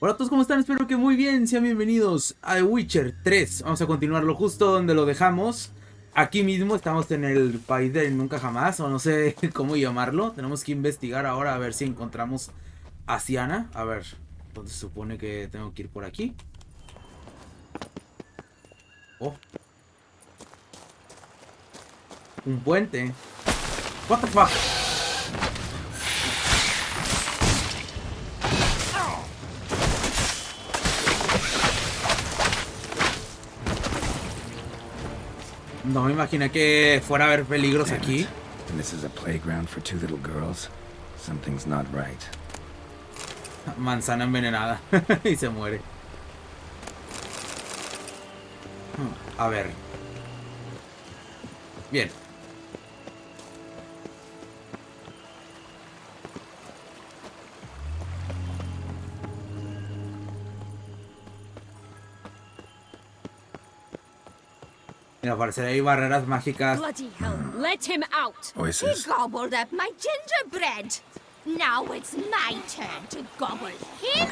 Hola a todos, ¿cómo están? Espero que muy bien, sean bienvenidos a The Witcher 3. Vamos a continuarlo justo donde lo dejamos. Aquí mismo estamos en el país del nunca jamás, o no sé cómo llamarlo. Tenemos que investigar ahora a ver si encontramos a Siana. A ver, ¿dónde se supone que tengo que ir? Por aquí. Oh. Un puente. What the fuck? No me imaginé que fuera a haber peligros aquí. This is a playground for two little girls. Something's not right. Manzana envenenada. Y se muere. A ver. Bien. Mira, parecer hay barreras mágicas. Bloody hell, let him out! Voices. He gobbled up my gingerbread. Now it's my turn to gobble him.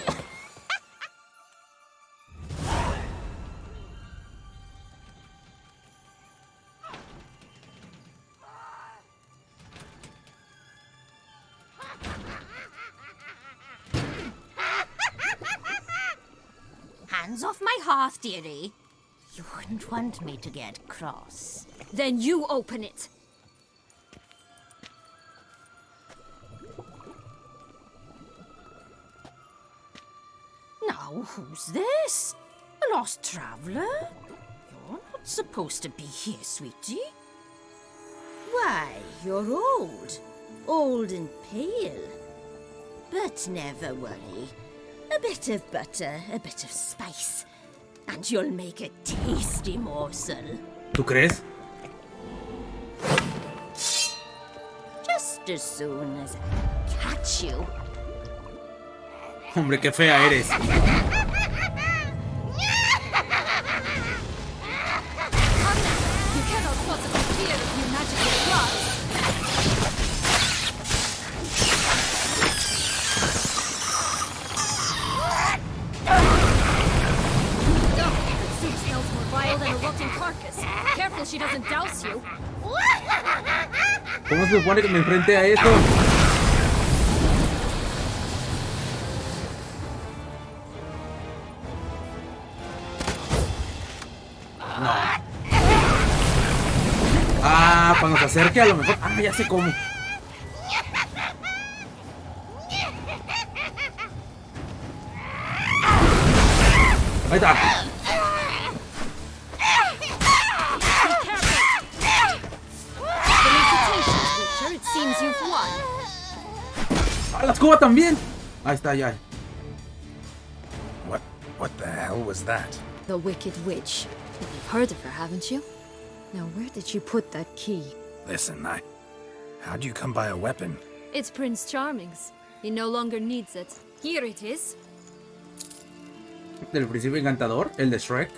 Hands off my hearth, dearie. You wouldn't want me to get cross. Then you open it. Now, who's this? A lost traveler? You're not supposed to be here, sweetie. Why, you're old. Old and pale. But never worry. A bit of butter, a bit of spice, and you'll make a tasty morsel. ¿Tú crees? Just as soon as I catch you. Hombre, qué fea eres. You cannot possibly fear you magical claws. That soup smells more vile than a rotten carcass. Careful she doesn't douse you. ¿Cómo se supone que me enfrente a esto? No. Ah, cuando se acerque a lo mejor. Ah, ya sé cómo. Ahí está. Felicitations, Witcher. It seems you've won. Ah, la escoba también. Ahí está, ya. What the hell was that? The Wicked Witch. You've heard of her, haven't you? Now, where did you put that key? Listen, how'd you come by a weapon? It's Prince Charming's. He no longer needs it. Here it is. Del príncipe encantador, el de Shrek.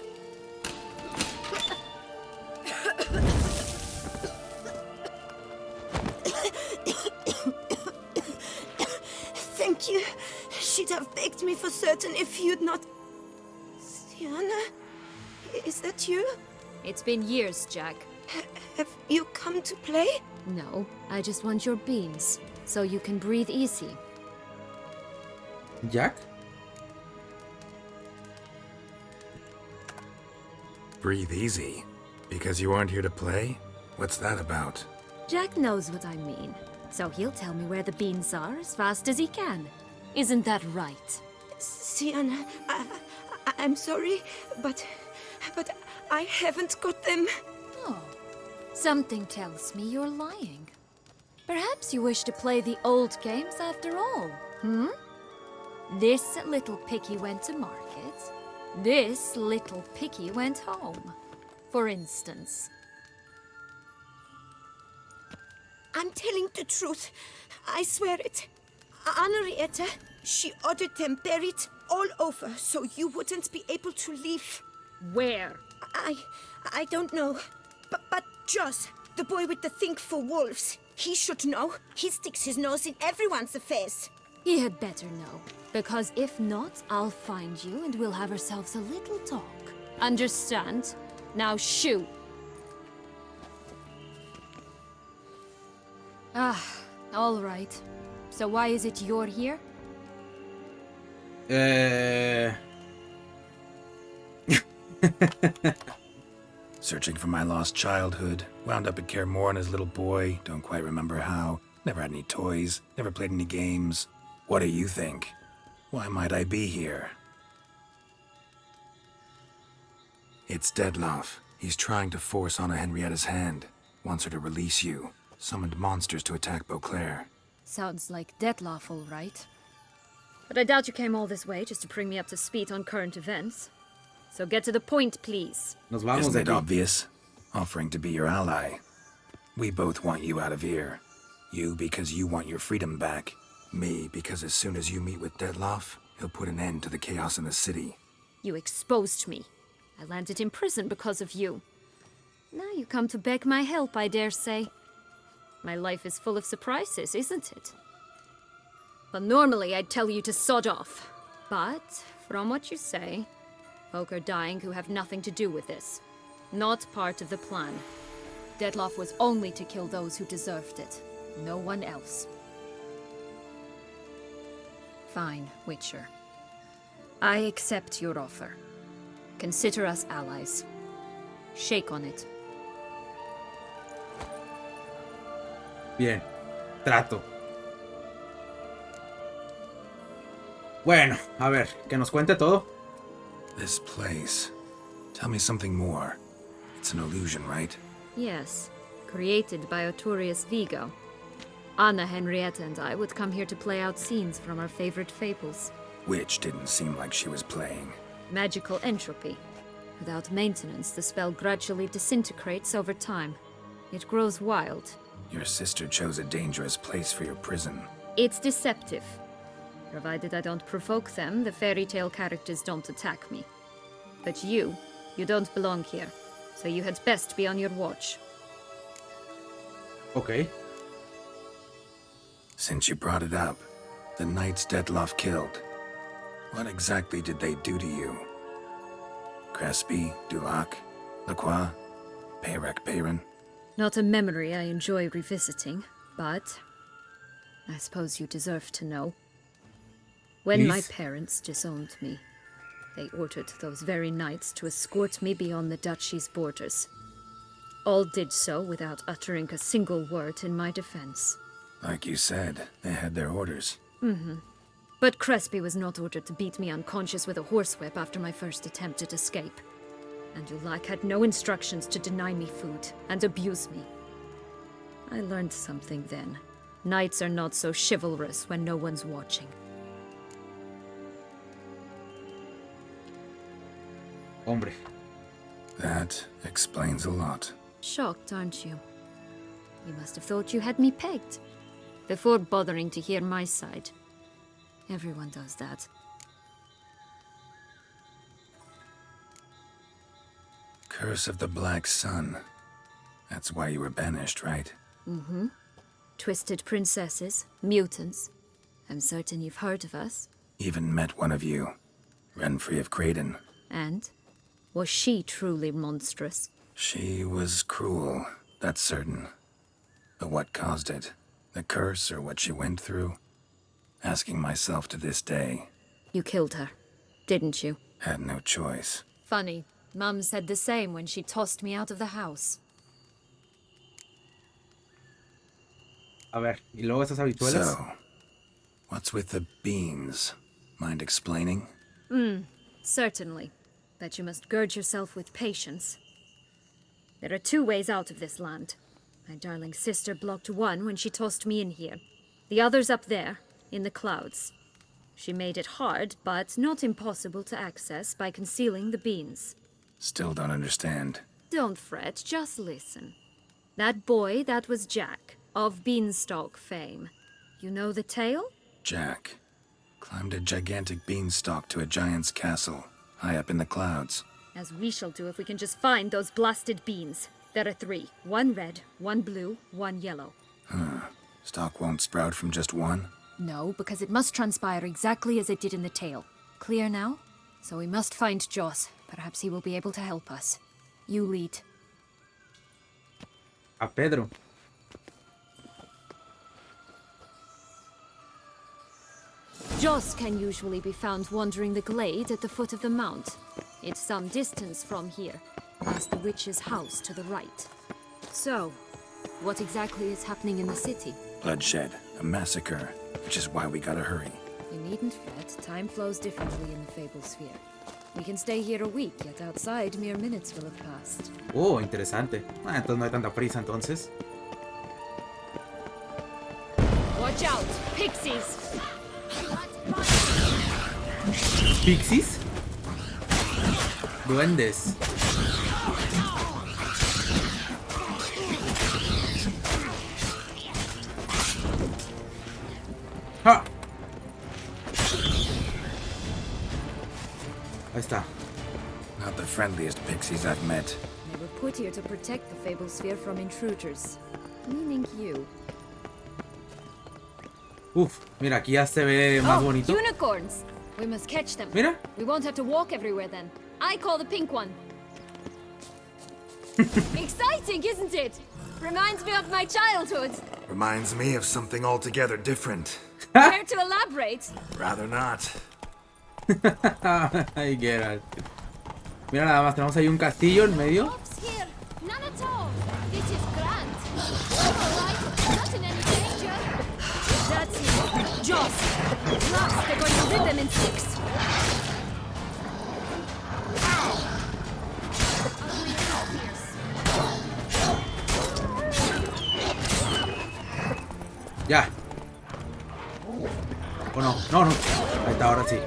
Thank you. She'd have begged me for certain if you'd not... Sienna? Is that you? It's been years, Jack. Have you come to play? No, I just want your beans, so you can breathe easy. Jack. Breathe easy. Because you aren't here to play? What's that about? Jack knows what I mean, so he'll tell me where the beans are as fast as he can. Isn't that right? Sienna, I'm sorry, but I haven't got them. Oh, something tells me you're lying. Perhaps you wish to play the old games after all, hmm? This little picky went to market. This little picky went home, for instance. I'm telling the truth. I swear it. Henrietta, she ordered them buried all over so you wouldn't be able to leave. Where? I don't know. But Joss, the boy with the thing for wolves, he should know. He sticks his nose in everyone's affairs. He had better know. Because if not, I'll find you and we'll have ourselves a little talk. Understand? Now shoo! Ah, all right. So why is it you're here? Searching for my lost childhood. Wound up at Kaer Morhen as a little boy. Don't quite remember how. Never had any toys. Never played any games. What do you think? Why might I be here? It's Dettlaff. He's trying to force Anna Henrietta's hand. Wants her to release you. Summoned monsters to attack Beauclair. Sounds like Dettlaff, all right. But I doubt you came all this way just to bring me up to speed on current events. So get to the point, please. Nos vamos Isn't de it aquí. obvious? Offering to be your ally. We both want you out of here. You because you want your freedom back. Me because as soon as you meet with Dettlaff, he'll put an end to the chaos in the city. You exposed me. I landed in prison because of you. Now you come to beg my help, I dare say. My life is full of surprises, isn't it? Well, normally I'd tell you to sod off. But, from what you say, folk are dying who have nothing to do with this. Not part of the plan. Dettlaff was only to kill those who deserved it. No one else. Fine, Witcher. I accept your offer. Consider us allies. Shake on it. Bien. Trato. Bueno, a ver, que nos cuente todo. This place. Tell me something more. It's an illusion, right? Yes, created by Arturius Vigo. Anna Henrietta and I would come here to play out scenes from our favorite fables. Which didn't seem like she was playing. Magical entropy. Without maintenance, the spell gradually disintegrates over time. It grows wild. Your sister chose a dangerous place for your prison. It's deceptive. Provided I don't provoke them, the fairy tale characters don't attack me. But you don't belong here. So you had best be on your watch. Ok. Since you brought it up, the knights Dettlaff killed. What exactly did they do to you? Crespi, Dulac, Lacroix, Peyrac Peyran? Not a memory I enjoy revisiting, but I suppose you deserve to know. When my Please? parents disowned me, they ordered those very knights to escort me beyond the duchy's borders. All did so without uttering a single word in my defense. Like you said, they had their orders. But Crespi was not ordered to beat me unconscious with a horsewhip after my first attempt at escape. And Dulac had no instructions to deny me food and abuse me. I learned something then. Knights are not so chivalrous when no one's watching. Hombre. That explains a lot. Shocked, aren't you? You must have thought you had me pegged. Before bothering to hear my side. Everyone does that. Curse of the Black Sun. That's why you were banished, right? Twisted princesses, mutants. I'm certain you've heard of us. Even met one of you. Renfrey of Craden. And? Was she truly monstrous? She was cruel, that's certain. But what caused it? The curse or what she went through? Asking myself to this day. You killed her, didn't you? Had no choice. Funny. Mum said the same when she tossed me out of the house. A ver, y luego esas habichuelas. So, what's with the beans? Mind explaining? Certainly. But you must gird yourself with patience. There are two ways out of this land. My darling sister blocked one when she tossed me in here. The other's up there, in the clouds. She made it hard, but not impossible to access by concealing the beans. Still don't understand. Don't fret, just listen. That boy, that was Jack, of Beanstalk fame. You know the tale? Jack climbed a gigantic beanstalk to a giant's castle, high up in the clouds. As we shall do if we can just find those blasted beans. There are 3. 1 red, 1 blue, 1 yellow. Stalk won't sprout from just one? No, because it must transpire exactly as it did in the tale. Clear now? So we must find Joss. Perhaps he will be able to help us. You lead. A Pedro. Joss can usually be found wandering the glade at the foot of the mount. It's some distance from here, past the witch's house to the right. So, what exactly is happening in the city? Bloodshed, a massacre, which is why we gotta hurry. You needn't fret. Time flows differently in the Fable Sphere. We can stay here a week, yet outside mere minutes will have passed. Oh, interesante. Entonces no hay tanta prisa entonces. Watch out! Pixies! ¿Pixies? Duendes. ¡Ja! Ahí está. Not the friendliest pixies I've met. They were put here to protect the Fable Sphere from intruders. Meaning you. Uf, mira, aquí ya se ve más bonito. Unicorns! We must catch them. Mira. We won't have to walk everywhere then. I call the pink one. Exciting, isn't it? Reminds me of my childhood. Reminds me of something altogether different. Care to elaborate? Rather not. Ay, Geralt. Mira, nada más, tenemos ahí un castillo en medio. Wolves here! None at all! This is grand! All right, not in any danger! That's it. Joss! Last, they're going to rip them in six. Ya. ¿O no? No, no. Ahí está, ahora sí.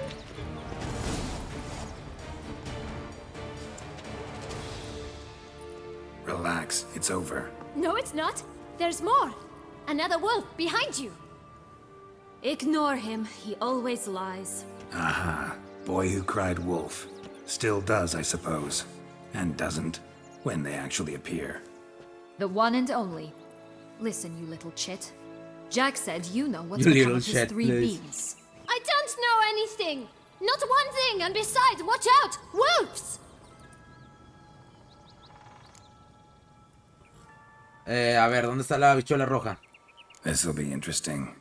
Relax, it's over. No, it's not! There's more! Another wolf behind you! Ignore him. He always lies. Aha, boy who cried wolf. Still does, I suppose. And doesn't, when they actually appear. The one and only. Listen, you little chit. Jack said you know what's You become little of his chit, 3 please. beans. I don't know anything! Not one thing, and besides, watch out! Wolves! A ver, ¿dónde está la bichuela roja? This'll be interesting.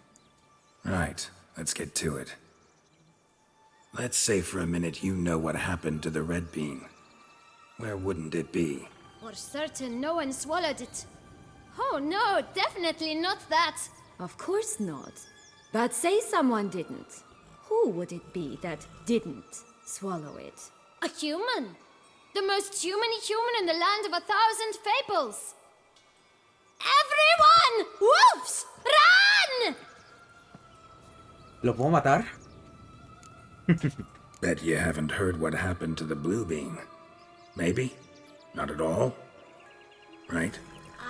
Right, let's get to it. Let's say for a minute you know what happened to the red bean. Where wouldn't it be? For certain, no one swallowed it. Oh no, definitely not that. Of course not. But say someone didn't. Who would it be that didn't swallow it? A human. The most humany human in the land of 1,000 fables. Everyone! Wolves! Run! ¿Lo puedo matar? Bet you haven't heard what happened to the blue bean. Maybe? Not at all? Right?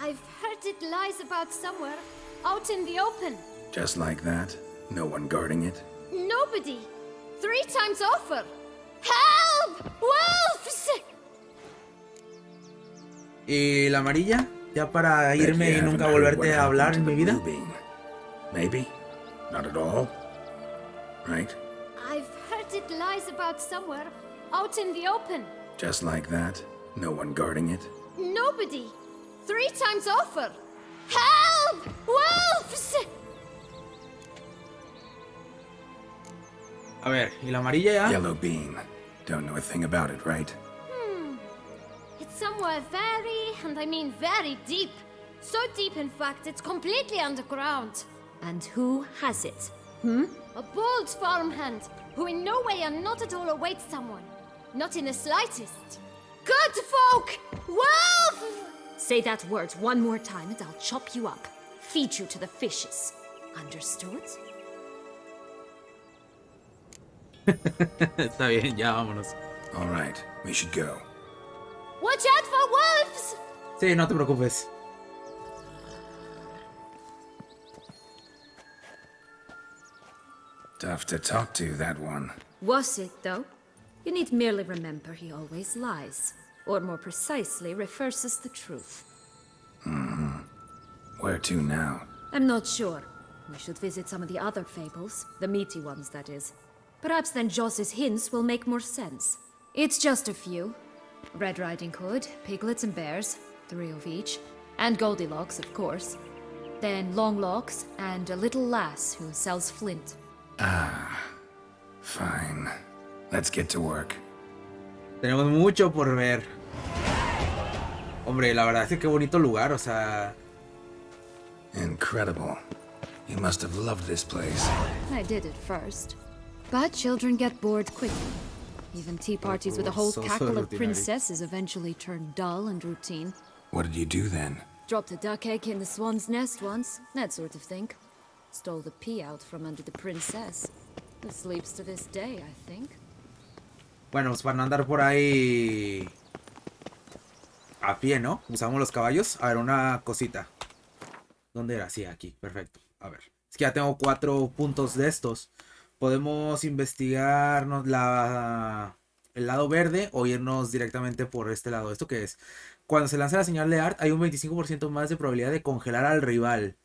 I've heard it lies about somewhere, out in the open. Just like that? No one guarding it? Nobody. 3 times over. Help! Wolves! ¿Y la amarilla? Ya para Bet irme you y nunca haven't heard what volverte a hablar happened en mi to the vida. blue bean. Maybe? Not at all? Right? I've heard it lies about somewhere, out in the open. Just like that? No one guarding it? Nobody. 3 times over. Help! Wolves! A ver, ¿y la amarilla ya? Yellow bean. Don't know a thing about it, right? It's somewhere very, and I mean very deep. So deep, in fact, it's completely underground. And who has it? A bold farmhand who in no way and not at all awaits someone. Not in the slightest. Good folk! Wolf! Say that word one more time and I'll chop you up. Feed you to the fishes. Understood? Está bien, ya vámonos. All right, we should go. Watch out for wolves! Sí, no te preocupes. Tough to talk to, that one. Was it, though? You need merely remember he always lies. Or more precisely, reverses the truth. Where to now? I'm not sure. We should visit some of the other fables. The meaty ones, that is. Perhaps then Joss's hints will make more sense. It's just a few. Red Riding Hood, Piglets and Bears, 3 of each. And Goldilocks, of course. Then Longlocks and a little lass who sells flint. Fine. Let's get to work. Tenemos mucho por ver. Hombre, la verdad es que qué bonito lugar, o sea... Incredible. You must have loved this place. I did at first. But children get bored quickly. Even tea parties with a whole cackle of princesses eventually turn dull and routine. What did you do then? Dropped a duck egg in the swan's nest once, that sort of thing. Stole the pea out from under the princess, who sleeps to this day, I think. Bueno, pues para no andar por ahí a pie, ¿no? Usamos los caballos. A ver, una cosita. ¿Dónde era? Sí, aquí, perfecto. A ver, es que ya tengo 4 puntos de estos. Podemos investigarnos el lado verde o irnos directamente por este lado. ¿Esto qué es? Cuando se lanza la señal de Art hay un 25% más de probabilidad de congelar al rival.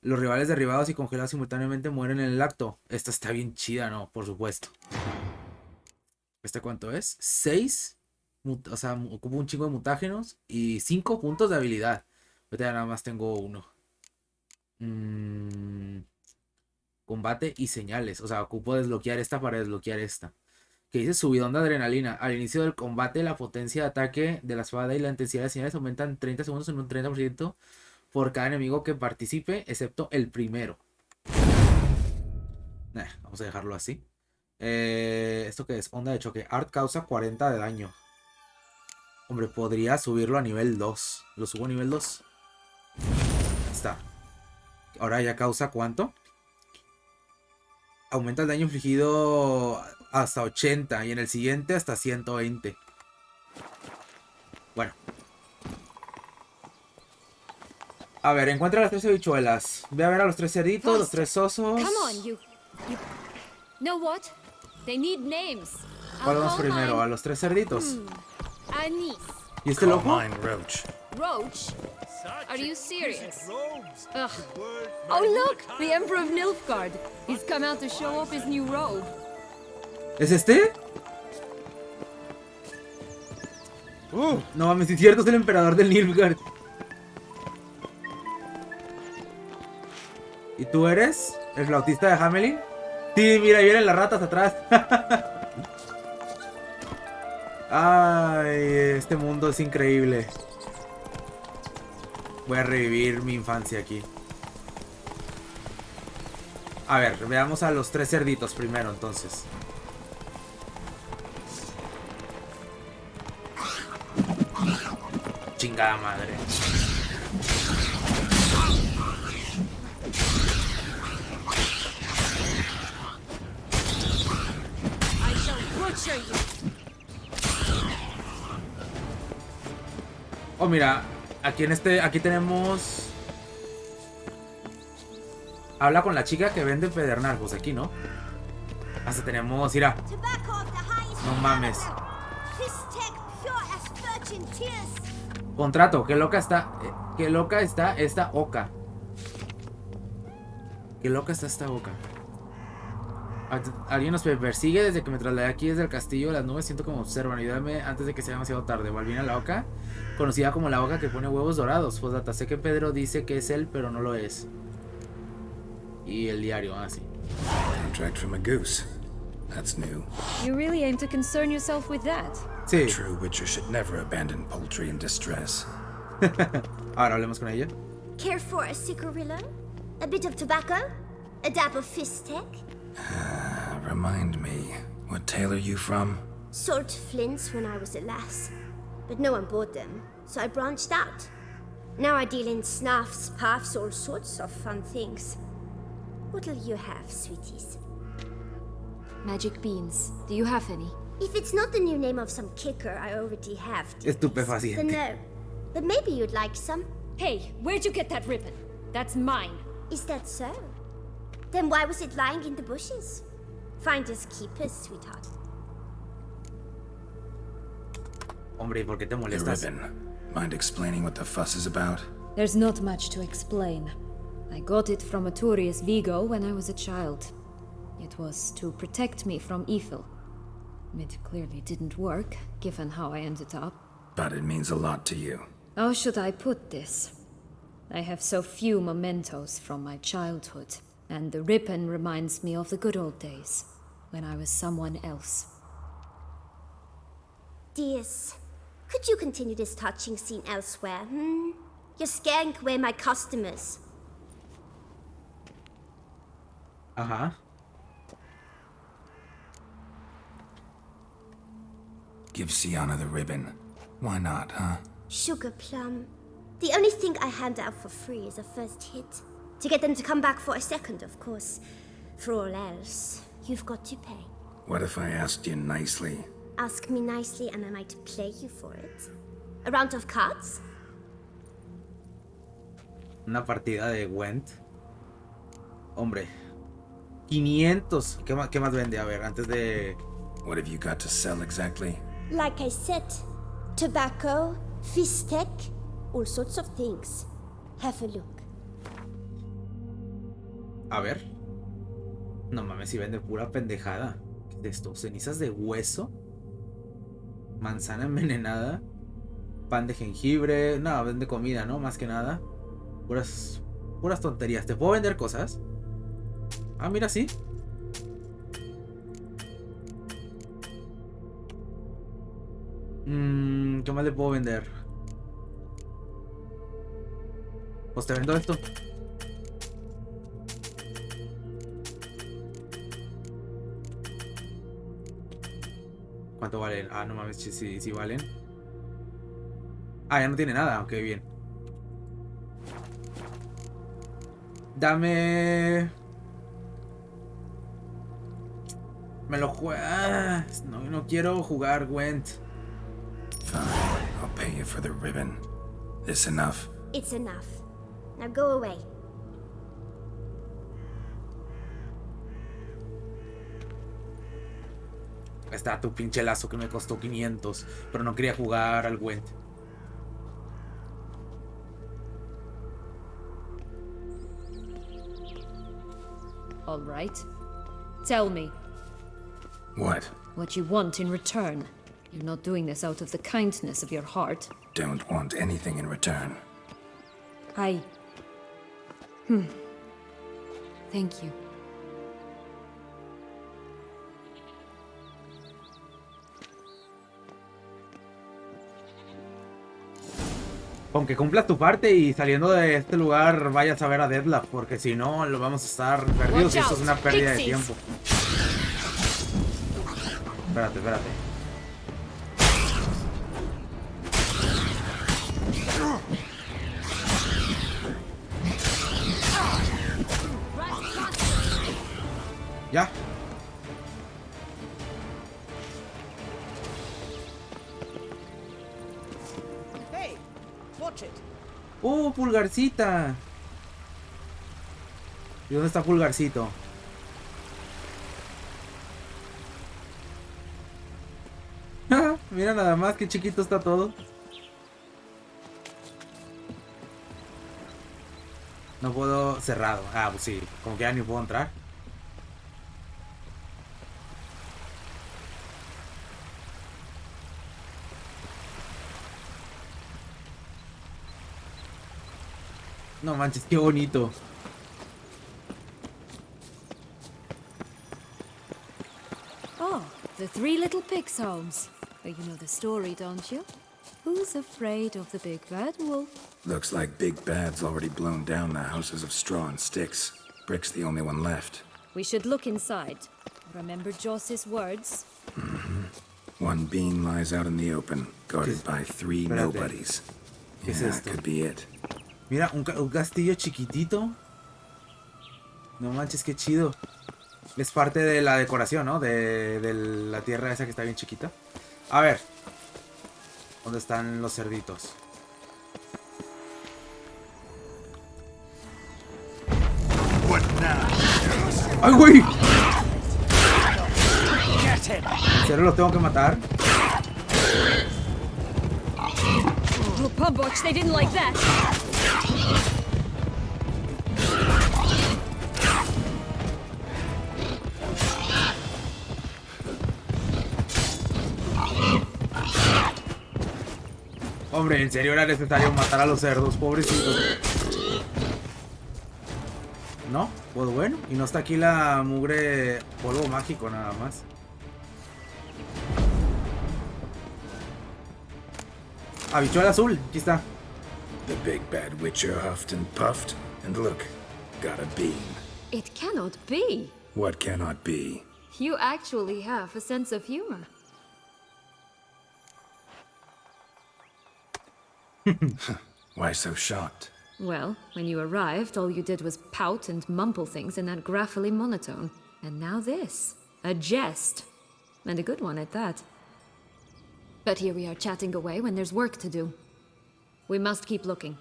Los rivales derribados y congelados simultáneamente mueren en el acto. Esta está bien chida, ¿no? Por supuesto. ¿Este cuánto es? 6. O sea, ocupo un chingo de mutágenos y 5 puntos de habilidad. Ahorita ya nada más tengo 1. Combate y señales. O sea, ocupo desbloquear esta para desbloquear esta. Que dice subidón de adrenalina. Al inicio del combate, la potencia de ataque de la espada y la intensidad de señales aumentan 30 segundos en un 30% por cada enemigo que participe, excepto el primero. Vamos a dejarlo así. ¿Esto qué es? Onda de choque. Art causa 40 de daño. Hombre, podría subirlo a nivel 2. Lo subo a nivel 2. Está. Ahora ya causa ¿cuánto? Aumenta el daño infligido hasta 80 y en el siguiente hasta 120. Bueno. A ver, encuentra las 3 habichuelas. Ve a ver a los 3 cerditos, los 3 osos. Come on, you... Know what? They need names. ¿Cuál vamos primero? ¿A los 3 cerditos? Anise. ¿Y este Call loco? mine Roach. Roach? Are you serious? Ugh. Oh look! The Emperor of Nilfgaard. He's come out to show off his new robe. ¿Es este? No mames, si es cierto, es el emperador del Nilfgaard. ¿Y tú eres? ¿El flautista de Hamelin? Sí, mira, ahí vienen las ratas atrás. Ay, este mundo es increíble. Voy a revivir mi infancia aquí. A ver, veamos a los 3 cerditos primero, entonces. Chingada madre. I shall butcher you. Oh, mira, aquí tenemos... Habla con la chica que vende pedernal, pues aquí, ¿no? Hasta tenemos, mira. No mames. Contrato, qué loca está esta oca. Qué loca está esta oca. Alguien nos persigue desde que me trasladé aquí desde el castillo de las nubes. Siento como observan. Ayúdame antes de que sea demasiado tarde. Balbina la oca, conocida como la oca que pone huevos dorados. Pues data, sé que Pedro dice que es él, pero no lo es. Y el diario, sí. Contract from a goose. That's new. You really aim to concern yourself with that? Sí. A true witcher should never abandon poultry in distress. Ahora hablemos con ella. Care for a cigarillo? A bit of tobacco? A dab of fistek? Remind me, what tale are you from? Sold flints when I was a lass, but no one bought them, so I branched out. Now I deal in snuffs, puffs, all sorts of fun things. What'll you have, sweeties? Magic beans. Do you have any? If it's not the new name of some kicker I already have, then Estupefaciente. no. But maybe you'd like some. Hey, where'd you get that ribbon? That's mine. Is that so? Then why was it lying in the bushes? Finders keepers, sweetheart. Hombre, ¿y por qué te The molestas? ribbon. Mind explaining what the fuss is about? There's not much to explain. I got it from Arturius Vigo when I was a child. It was to protect me from evil. It clearly didn't work, given how I ended up. But it means a lot to you. How should I put this? I have so few mementos from my childhood, and the ribbon reminds me of the good old days, when I was someone else. Dears, could you continue this touching scene elsewhere, You're scaring away my customers. Ajá. Give Sienna the ribbon. Why not, huh? Sugar plum. The only thing I hand out for free is a first hit. To get them to come back for a second, of course. For all else, you've got to pay. What if I asked you nicely? Ask me nicely and I might play you for it. A round of cards? Una partida de Gwent. Hombre. 500. ¿Qué más vende? A ver, antes de... What have you got to sell exactly? Like I said, tobacco, fish tech, all sorts of things. Have a look. A ver. No mames, si vende pura pendejada. ¿Qué es esto? Cenizas de hueso. Manzana envenenada. Pan de jengibre. No, vende comida, ¿no? Más que nada. Puras tonterías. ¿Te puedo vender cosas? Ah, mira, sí. ¿Qué más le puedo vender? Pues te vendo esto. ¿Cuánto valen? Ah, no mames, sí valen. Ah, ya no tiene nada, ok, bien. Dame... Me lo juega. No quiero jugar Gwent. Fine, I'll pay you for the ribbon. This enough? It's enough. Now go away. Está tu pinche lazo que me costó 500, pero no quería jugar al Gwent. All right. Tell me. What? What you want in return. You're not doing this out of the kindness of your heart. Don't want anything in return. Thank you. Aunque cumplas tu parte y saliendo de este lugar vayas a ver a Deadlock, porque si no lo vamos a estar perdidos y esto es una pérdida de tiempo. Espérate. Ya. Hey, watch it. Pulgarcita. ¿Y dónde está Pulgarcito? Mira nada más, qué chiquito está todo. No puedo... Cerrado. Ah, pues sí. Como que ya ni puedo entrar. No manches, qué bonito. Oh, the three little pigs' homes. You know the story, don't you? Who's afraid of the big bad wolf? Looks like Big Bad's already blown down the houses of straw and sticks. Brick's the only one left. We should look inside. Remember Joss's words? One being lies out in the open, guarded by three nobodies. ¿Qué es Yeah, esto? could be it. Mira, un castillo chiquitito. No manches, qué chido. Es parte de la decoración, ¿no? De la tierra esa que está bien chiquita. A ver. ¿Dónde están los cerditos? What now? ¡Ay, güey! Get him. ¿En serio los tengo que matar? Oh, Pumboch, they didn't like that. Hombre, en serio era necesario matar a los cerdos, pobrecitos. No, pues bueno, y no está aquí la mugre polvo mágico nada más. Habichuela azul, aquí está. The big bad witcher huffed and puffed, and look, got a bean. It cannot be. What cannot be? You actually have a sense of humor. Why so shocked? Well, when you arrived, all you did was pout and mumble things in that graphically monotone. And now this. A jest. And a good one at that. But here we are chatting away when there's work to do. We must keep looking.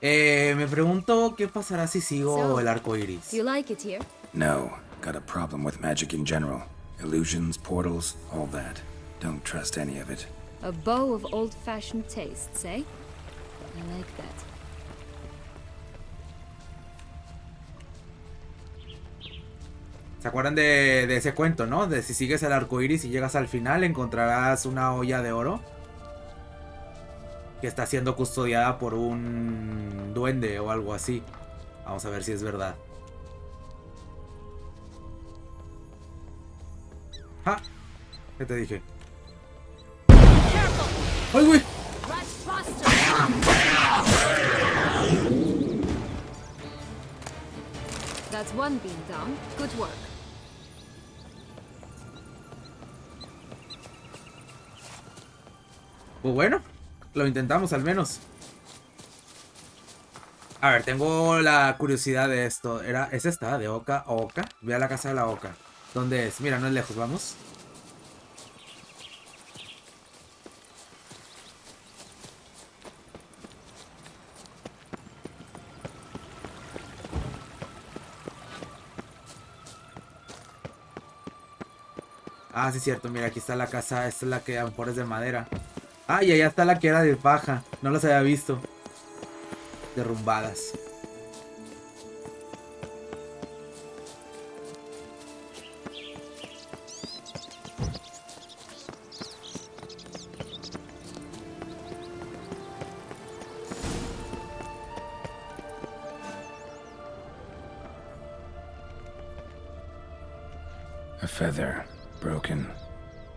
Me pregunto qué pasará si sigo So, el arco iris. Do you like it here? No, got a problem with magic in general. Illusions, portals, all that. Don't trust any of it. A bow of old-fashioned tastes, eh? I like that. ¿Se acuerdan de ese cuento, no? De si sigues el arco iris y llegas al final, encontrarás una olla de oro que está siendo custodiada por un duende o algo así. Vamos a ver si es verdad. ¡Ja! ¿Qué te dije? ¡Ay, güey! That's one beam down. Good work. Pues bueno, lo intentamos al menos. A ver, tengo la curiosidad de esto. ¿Es esta? ¿De Oca? ¿Oca? Ve a la casa de la Oca. ¿Dónde es? Mira, no es lejos, vamos. Ah, sí es cierto, mira, aquí está la casa. Esta es la que a lo mejor es de madera. Ah, y allá está la que era de paja. No las había visto. Derrumbadas. A feather, broken.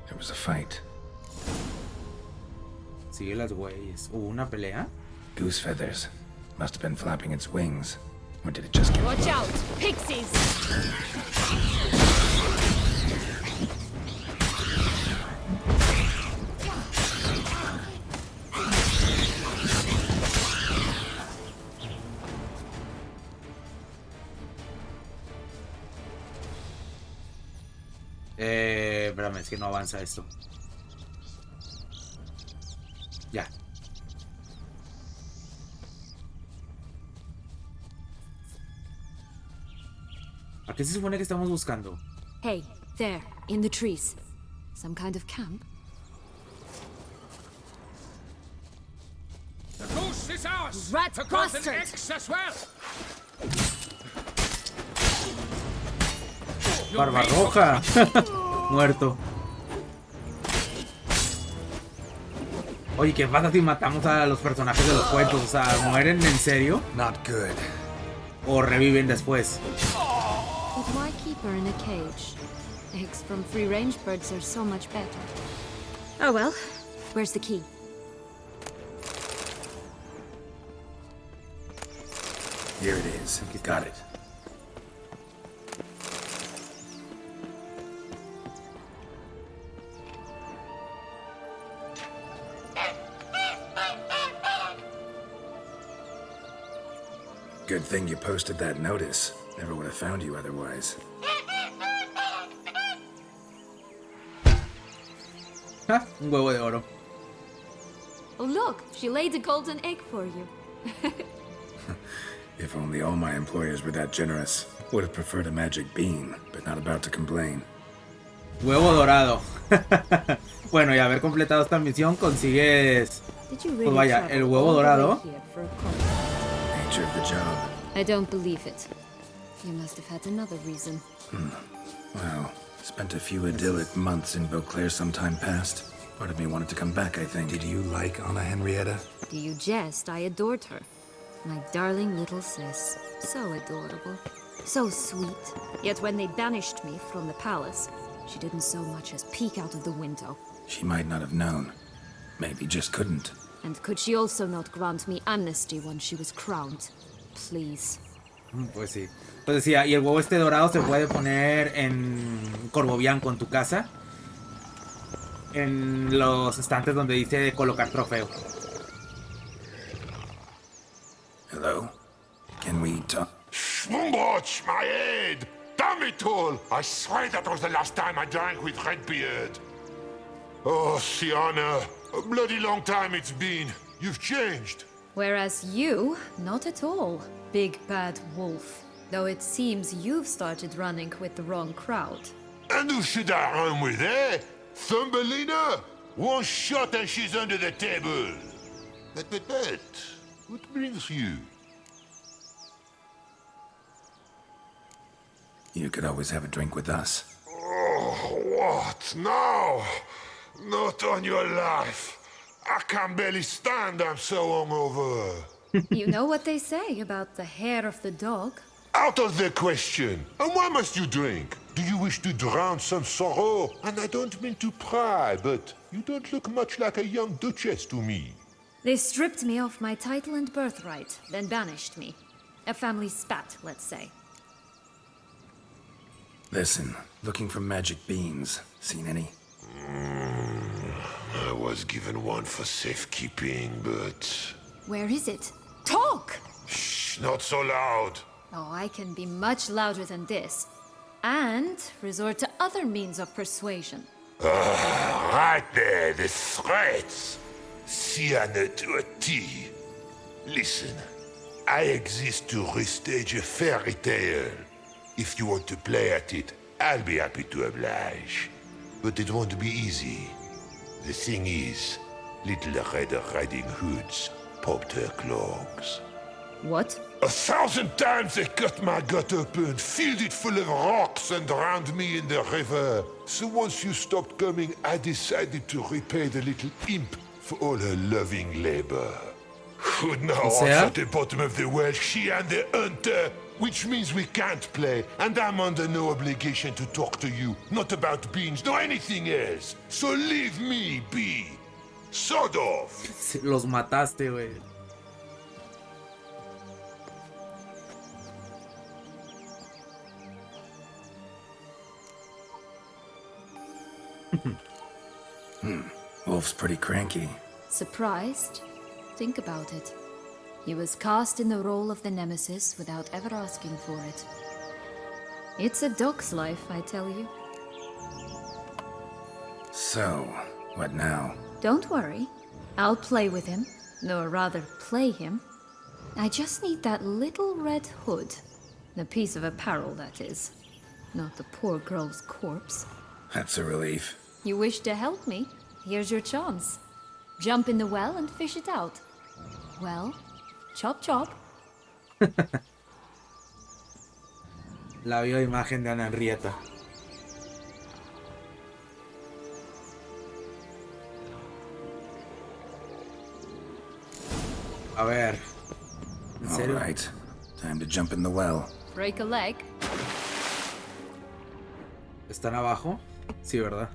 There was a fight. Sigue las güeyes. ¿Hubo una pelea? Goose feathers. Must have been flapping its wings. Or did it just get... Watch out! Pixies! Espérame, es que no avanza esto. Ya. ¿A qué se supone que estamos buscando? Hey, there, in the trees. Some kind of camp? The goose is ours! Rat The goat and bastard! eggs as well! Barbarroja. Muerto. Oye, ¿qué pasa si matamos a los personajes de los cuentos? O sea, ¿mueren en serio? Not good. ¿O reviven después? But why keep her in a cage? Eggs from free-range birds are so much better. Oh well, where's the key? Here it is. Got it. Good thing you posted that notice. Never would have found you otherwise. Ah, un huevo de oro. Oh look, she laid a golden egg for you. If only all my employers were that generous. Would have preferred a magic bean, but not about to complain. Huevo dorado. Bueno, y haber completado esta misión consigues Did you Pues really vaya, travel el huevo all the way dorado. here for a contract? Nature of the job. I don't believe it. You must have had another reason. Well, spent a few idyllic months in Beauclair some time past. Part of me wanted to come back, I think. Did you like Anna Henrietta? Do you jest? I adored her. My darling little sis. So adorable. So sweet. Yet when they banished me from the palace, she didn't so much as peek out of the window. She might not have known. Maybe just couldn't. And could she also not grant me amnesty when she was crowned? Please. Pues sí. Pues decía, y el huevo este dorado se puede poner en Corbobianco, en tu casa. En los estantes donde dice colocar trofeo. Hello? Can we talk? Schwumboch, my head! Damn it all! I swear that was the last time I drank with Redbeard. Oh, Sienna, a bloody long time it's been. You've changed. Whereas you, not at all, big bad wolf. Though it seems you've started running with the wrong crowd. And who should I run with, eh? Thumbelina? One shot and she's under the table. But, what brings you? You could always have a drink with us. Oh, what now? Not on your life. I can barely stand, I'm so hungover. You know what they say about the hair of the dog? Out of the question. And why must you drink? Do you wish to drown some sorrow? And I don't mean to pry, but you don't look much like a young duchess to me. They stripped me of my title and birthright, then banished me. A family spat, let's say. Listen, looking for magic beans. Seen any? I was given one for safekeeping, but... Where is it? Talk! Shh, not so loud. Oh, I can be much louder than this. And resort to other means of persuasion. Right there, the threats. Sienna to a T. Listen, I exist to restage a fairy tale. If you want to play at it, I'll be happy to oblige. But it won't be easy. The thing is, Little Red Riding Hoods popped her clogs. What? 1,000 times they cut my gut open, filled it full of rocks and drowned me in the river. So once you stopped coming, I decided to repay the little imp for all her loving labor. Who now are at the bottom of the well, she and the hunter, which means we can't play, and I'm under no obligation to talk to you, not about beans, nor anything else. So leave me be. Sod off. Los mataste, güey. Wolf's pretty cranky. Surprised? Think about it. He was cast in the role of the nemesis without ever asking for it. It's a dog's life, I tell you. So, what now? Don't worry. I'll play with him. Or rather, play him. I just need that little red hood. The piece of apparel, that is. Not the poor girl's corpse. That's a relief. You wish to help me? Here's your chance. Jump in the well and fish it out. Well, chop chop. La vio imagen de Ana Henrietta. A ver. ¿En serio? All right. Time to jump in the well. Break a leg. ¿Están abajo? Sí, ¿verdad?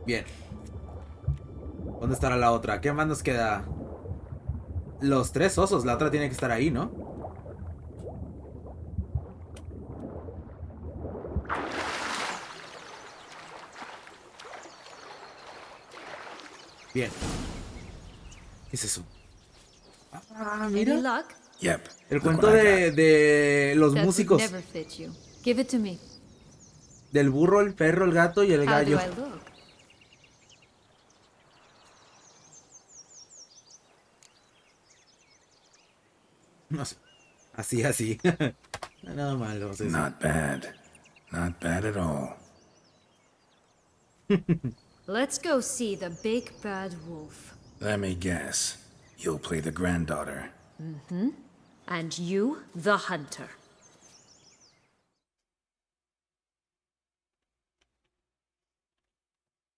Bien. ¿Dónde estará la otra? ¿Qué más nos queda? Los 3 osos. La otra tiene que estar ahí, ¿no? Bien. ¿Qué es eso? Ah, mira. Any luck? Yep. El look cuento what I got. de los That would músicos. never fit you. Give it to me. Del burro, el perro, el gato y el How do gallo. I look? No sé. Así, así. Nada malo. O sea, sí. Not bad. Not bad at all. Let's go see the big bad wolf. Let me guess. You'll play the granddaughter. And you, the hunter.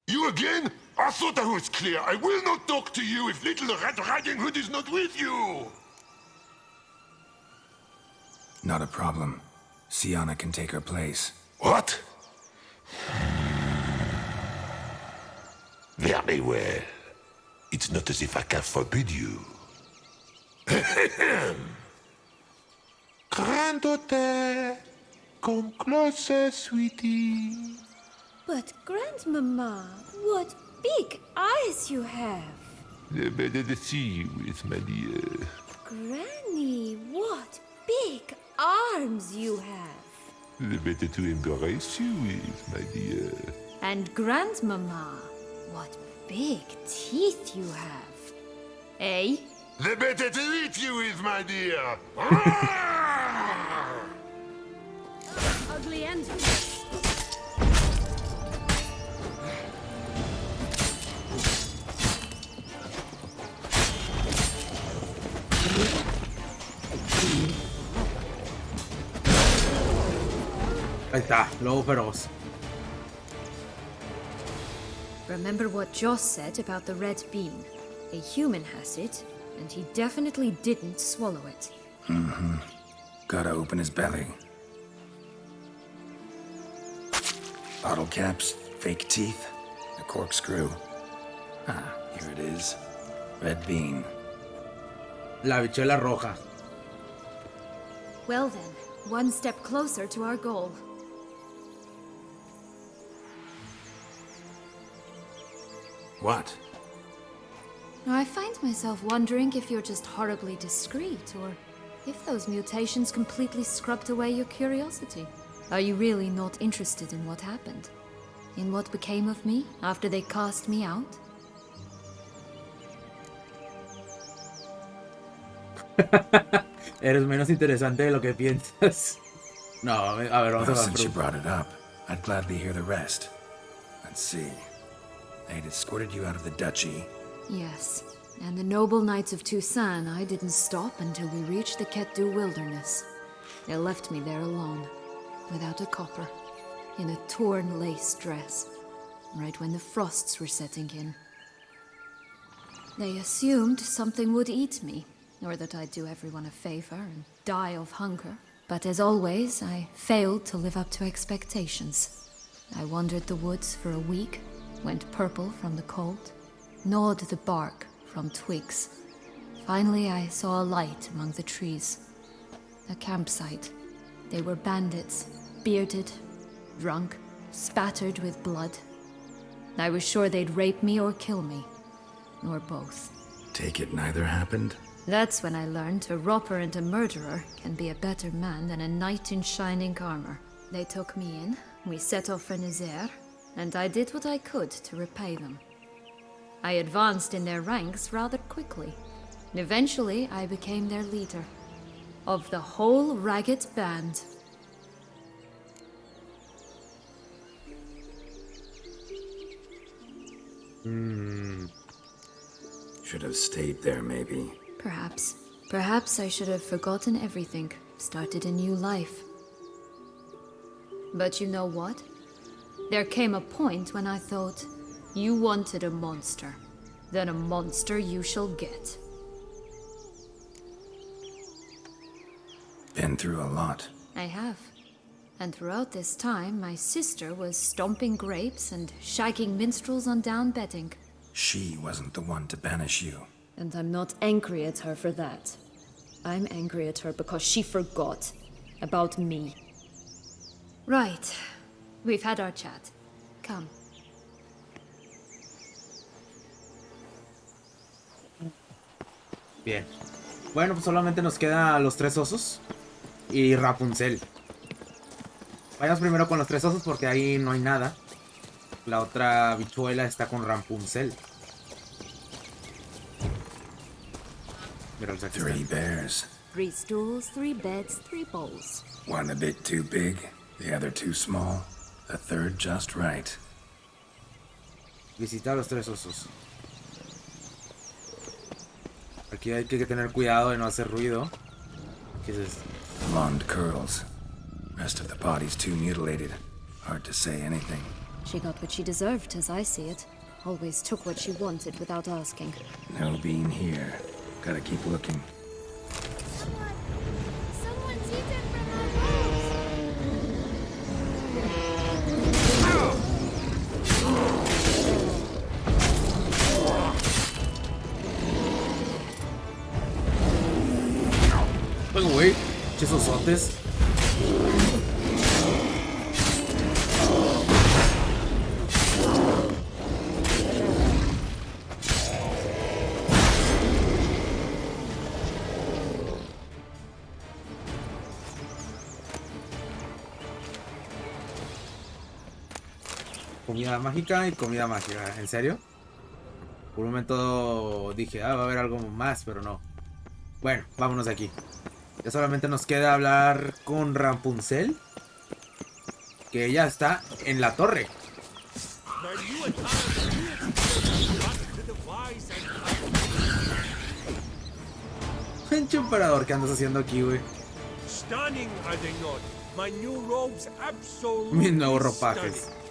You again? I thought I was clear. I will not talk to you if little Red Riding Hood is not with you. Not a problem. Sienna can take her place. What? Very well. It's not as if I can forbid you. Granddaughter, come closer, sweetie. But, Grandmama, what big eyes you have. The better to see you with, my dear. Granny, what big arms you have. The better to embrace you with, my dear. And Grandmama, what big teeth you have. Eh? The better to eat you with, my dear. Ugly end. Ahí está, lobo feroz. Remember what Joss said about the red bean? A human has it, and he definitely didn't swallow it. Gotta open his belly. Bottle caps, fake teeth, a corkscrew. Ah, here it is. Red bean. La bichuela roja. Well then, one step closer to our goal. What? I find myself wondering if you're just horribly discreet, or if those mutations completely scrubbed away your curiosity. Are you really not interested in what happened? In what became of me after they cast me out? Eres menos interesante de lo que piensas. No, a ver, vamos Well, a since you ver. brought it up, I'd gladly hear the rest. Let's see. They had escorted you out of the duchy. Yes, and the noble knights of Toussaint, I didn't stop until we reached the Ketdu wilderness. They left me there alone, without a copper, in a torn lace dress, right when the frosts were setting in. They assumed something would eat me, or that I'd do everyone a favor and die of hunger. But as always, I failed to live up to expectations. I wandered the woods for a week, went purple from the cold, gnawed the bark from twigs. Finally, I saw a light among the trees. A campsite. They were bandits, bearded, drunk, spattered with blood. I was sure they'd rape me or kill me, or both. Take it neither happened? That's when I learned a robber and a murderer can be a better man than a knight in shining armor. They took me in, we set off for Nazaire, and I did what I could to repay them. I advanced in their ranks rather quickly. Eventually, I became their leader. Of the whole ragged band. Should have stayed there, maybe. Perhaps. Perhaps I should have forgotten everything, started a new life. But you know what? There came a point when I thought, you wanted a monster. Then a monster you shall get. Been through a lot. I have. And throughout this time, my sister was stomping grapes and shagging minstrels on down bedding. She wasn't the one to banish you. And I'm not angry at her for that. I'm angry at her because she forgot about me. Right. We've had our chat. Come. Bien. Bueno, pues solamente nos queda los tres osos y Rapunzel. Vayamos primero con los 3 osos porque ahí no hay nada. La otra bichuela está con Rapunzel. Míralos, aquí están. 3 bears. 3 stools, 3 beds, 3 bowls. One a bit too big, the other too small, the third just right. Visita a los 3 osos. Aquí hay que tener cuidado de no hacer ruido. ¿Qué es esto? Blonde curls. Rest of the body's too mutilated. Hard to say anything. She got what she deserved, as I see it. Always took what she wanted without asking. No bean here. Gotta keep looking. Someone's eaten from our bowls! Ay, güey. Che, esos sotes. Comida mágica y comida mágica. ¿En serio? Por un momento dije, va a haber algo más, pero no. Bueno, vámonos de aquí. Ya solamente nos queda hablar con Rapunzel, que ella está en la torre. Pinche emperador, ¿qué andas haciendo aquí, güey? Stunning, are they not? My new robes absolutely Mis nuevos ropajes. stunning.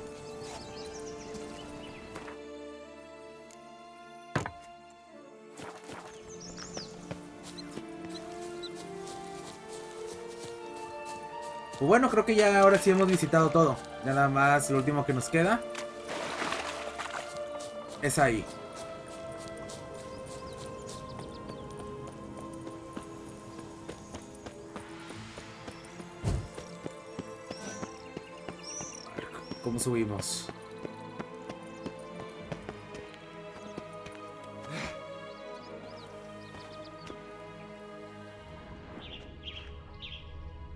Pues bueno, creo que ya ahora sí hemos visitado todo. Ya nada más lo último que nos queda es ahí. A ver, ¿cómo subimos?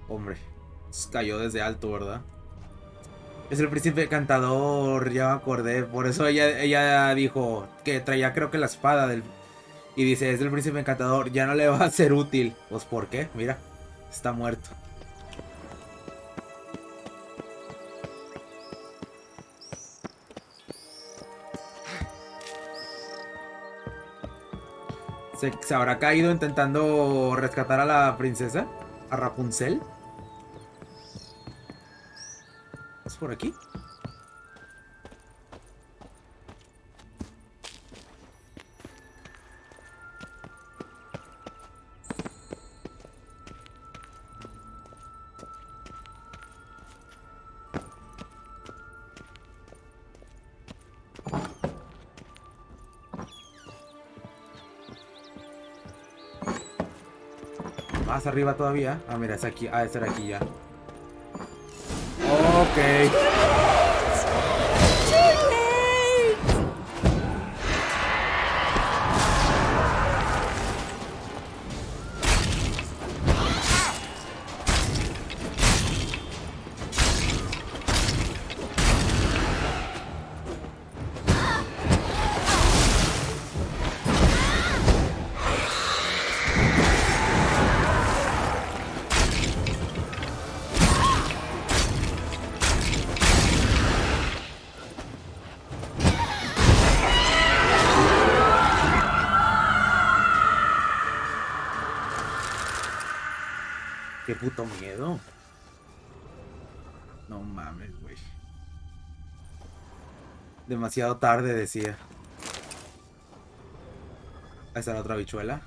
Hombre, cayó desde alto, ¿verdad? Es el príncipe cantador, ya me acordé. Por eso ella dijo que traía, creo que la espada del... Y dice, es el príncipe encantador, ya no le va a ser útil. Pues, ¿por qué? Mira, está muerto. ¿Se habrá caído intentando rescatar a la princesa? ¿A Rapunzel? ¿Es por aquí? Más arriba todavía. Ah, mira, es aquí. Ah, es aquí ya. Ok. Qué puto miedo. No mames, güey. Demasiado tarde, decía. Ahí está la otra bichuela.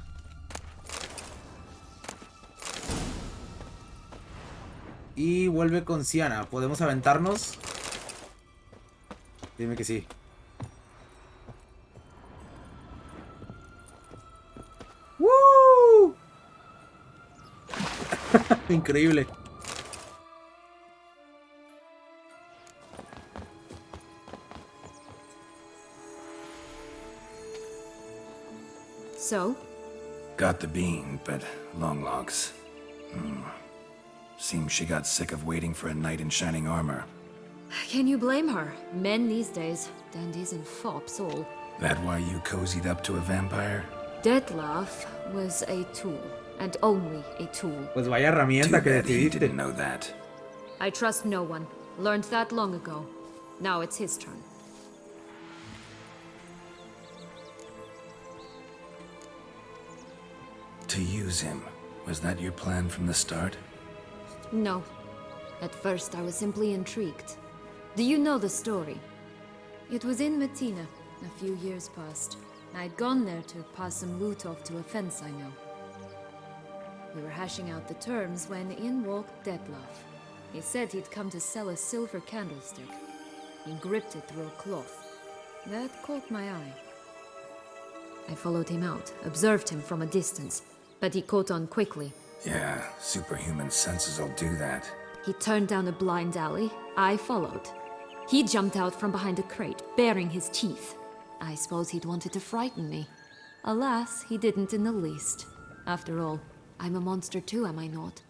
Y vuelve con Siana. ¿Podemos aventarnos? Dime que sí. ¡Woo! Increíble. So? Got the bean, but long logs. Seems she got sick of waiting for a knight in shining armor. Can you blame her? Men these days, dandies and fops all. That why you cozied up to a vampire? Detlef was a tool, and only a tool. Pues vaya herramienta que Too bad he decidiste. didn't know that. I trust no one. Learned that long ago. Now it's his turn. To use him. Was that your plan from the start? No. At first, I was simply intrigued. Do you know the story? It was in Metina, a few years past. I'd gone there to pass some loot off to a fence I know. We were hashing out the terms when in walked Detlef. He said he'd come to sell a silver candlestick. He gripped it through a cloth. That caught my eye. I followed him out, observed him from a distance, but he caught on quickly. Yeah, superhuman senses will do that. He turned down a blind alley. I followed. He jumped out from behind a crate, baring his teeth. I suppose he'd wanted to frighten me. Alas, he didn't in the least. After all, I'm a monster too, am I not?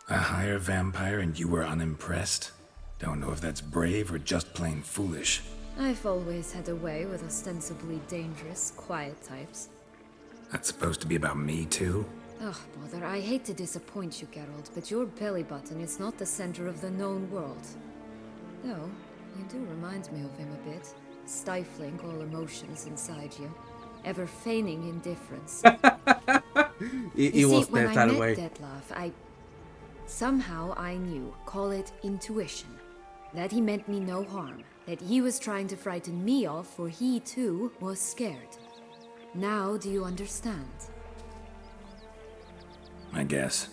A higher vampire and you were unimpressed? Don't know if that's brave or just plain foolish. I've always had a way with ostensibly dangerous, quiet types. That's supposed to be about me too? Ugh, bother, I hate to disappoint you, Geralt, but your belly button is not the center of the known world. Though, you do remind me of him a bit. Stifling all emotions inside you. Ever feigning indifference. You see, when I met Detlef, somehow I knew, call it intuition, that he meant me no harm, that he was trying to frighten me off, for he too was scared. Now do you understand? I guess.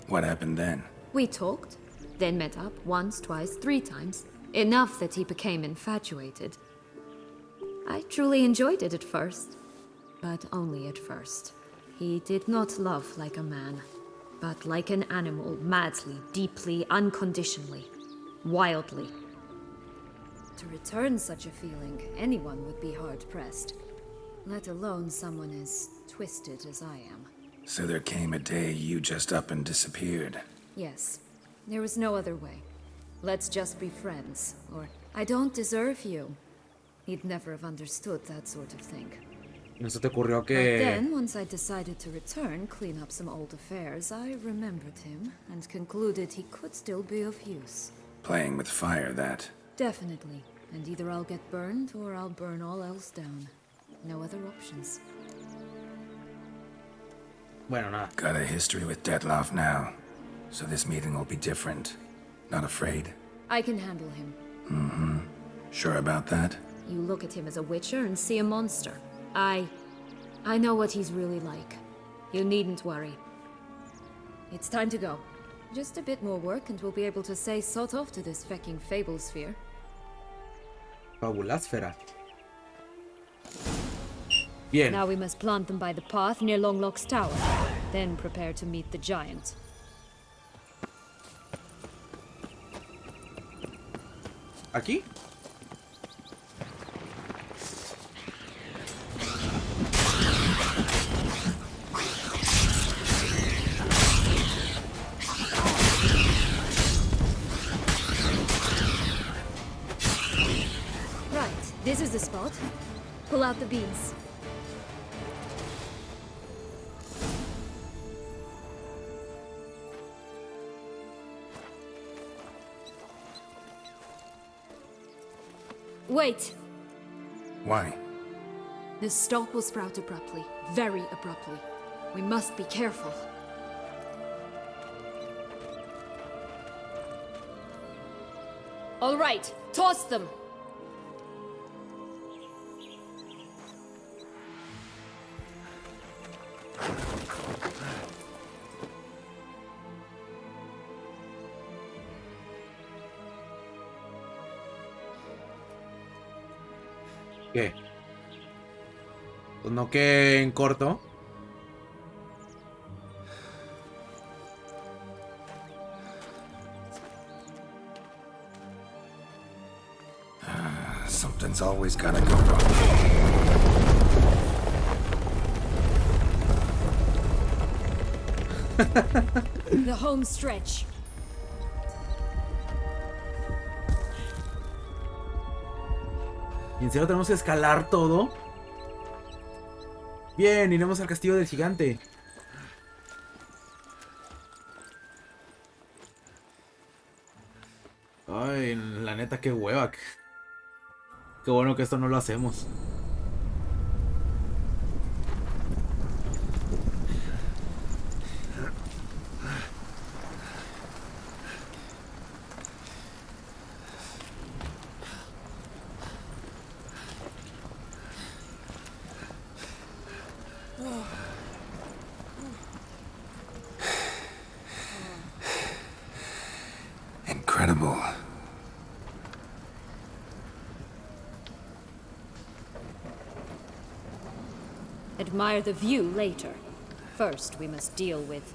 What happened then? We talked, then met up once, twice, 3 times. Enough that he became infatuated. I truly enjoyed it at first, but only at first. He did not love like a man, but like an animal, madly, deeply, unconditionally, wildly. To return such a feeling, anyone would be hard-pressed, let alone someone as twisted as I am. So there came a day you just up and disappeared. Yes, there was no other way. Let's just be friends, or I don't deserve you. He'd never have understood that sort of thing. ¿No se te ocurrió But que then, once I decided to return, clean up some old affairs, I remembered him and concluded he could still be of use. Playing with fire, that. Definitely. And either I'll get burned or I'll burn all else down. No other options. Bueno, nada. Got a history with Detlef now, so this meeting will be different. Not afraid? I can handle him. Mm-hmm. Sure about that? You look at him as a witcher and see a monster. I know what he's really like. You needn't worry. It's time to go. Just a bit more work and we'll be able to say sort off to this fecking fable sphere. Fabulasfera. Bien. Now we must plant them by the path near Longlock's tower. Then prepare to meet the giant. ¿Aquí? Right, this is the spot. Pull out the beans. Wait! Why? The stalk will sprout abruptly, very abruptly. We must be careful. All right, toss them! ¿Qué? Pues no que en corto. Something's always gotta go wrong. The home stretch. ¿Y en serio tenemos que escalar todo? Bien, iremos al castillo del gigante. Ay, la neta, qué hueva. Qué bueno que esto no lo hacemos. Incredible. Admire the view later. First, we must deal with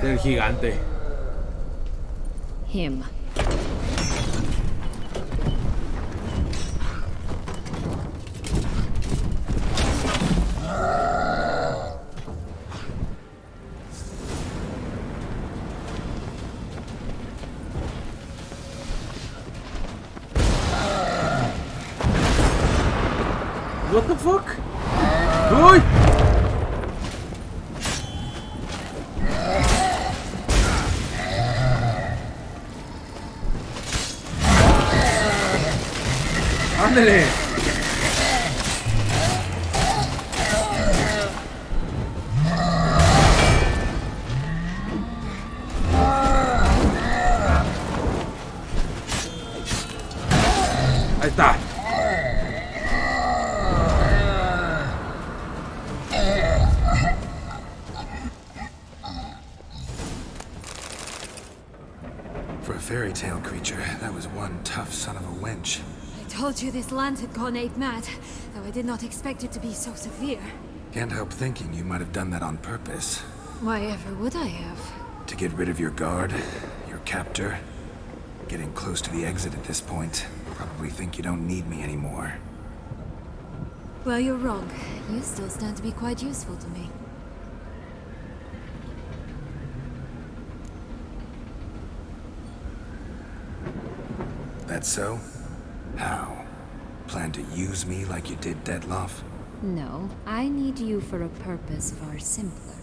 Del gigante. him. What the fuck? ¡Uy! ¡Ándale! Ahí está. For a fairy tale creature, that was one tough son of a wench. I told you this land had gone ape mad, though I did not expect it to be so severe. Can't help thinking you might have done that on purpose. Why ever would I have? To get rid of your guard, your captor. Getting close to the exit at this point. Probably think you don't need me anymore. Well, you're wrong. You still stand to be quite useful to me. That so? How? Plan to use me like you did Detloff? No, I need you for a purpose far simpler.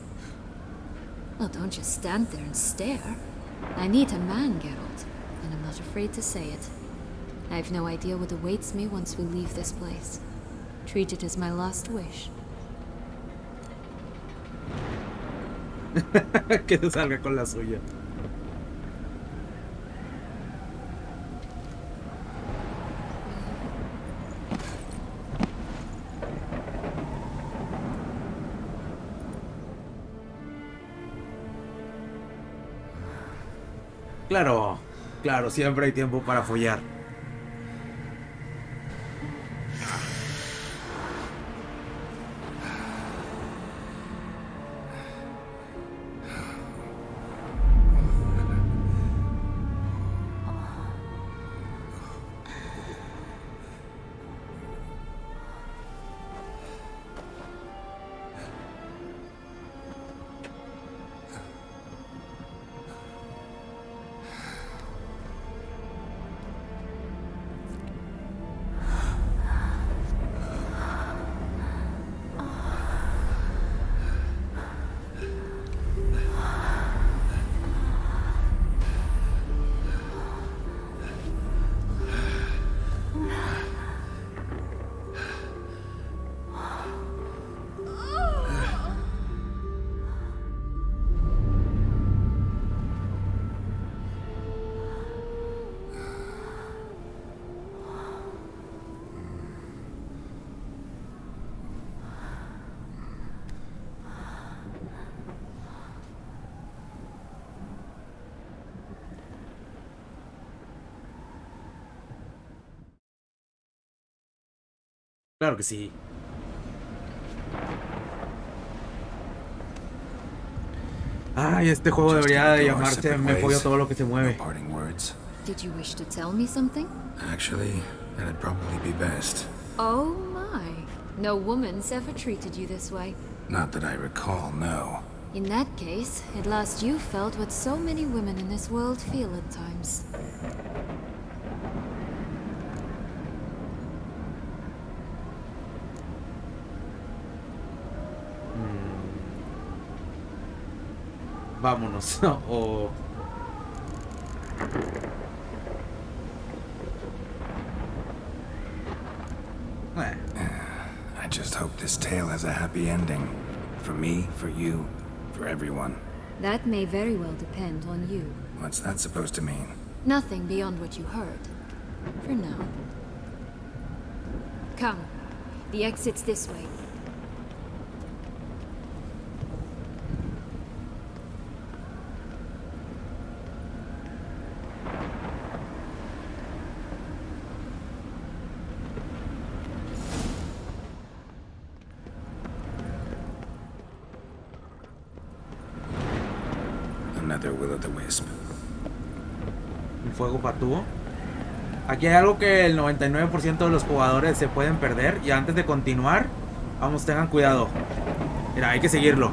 Well, don't just stand there and stare. I need a man, Geralt, and I'm not afraid to say it. I have no idea what awaits me once we leave this place. Treat it as my last wish. Que se salga con la suya. Claro, claro, siempre hay tiempo para follar. Claro que sí. Ay, este juego debería de llamarse Me follo todo lo que se mueve. No parting words. Did you wish to tell me something? Actually, that'd probably be best. Oh my. No woman's ever treated you this way. Not that I recall, no. In that case, at last you felt what so many women in this world feel at times. Vámonos. O... I just hope this tale has a happy ending. For me, for you, for everyone. That may very well depend on you. What's that supposed to mean? Nothing beyond what you heard. For now. Come. The exit's this way. Another will-o'-the-wisp. Un fuego patúo. Aquí hay algo que el 99% de los jugadores se pueden perder. Y antes de continuar, vamos, tengan cuidado. Mira, hay que seguirlo.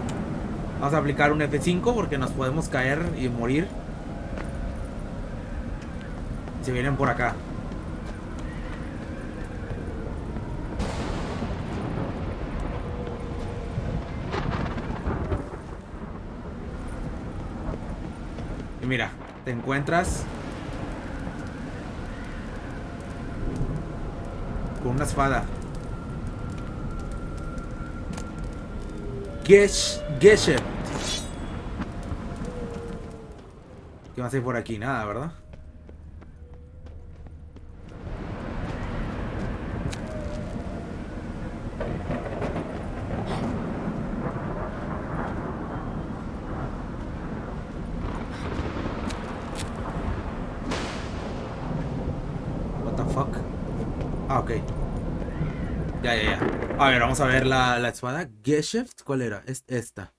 Vamos a aplicar un F5 porque nos podemos caer y morir. Se vienen por acá. Y mira, te encuentras con una espada. Geshe. ¿Qué más hay por aquí? Nada, ¿verdad? What the fuck? Ah, ok. Ya. A ver, vamos a ver la espada. Geschäft, ¿cuál era? Es esta.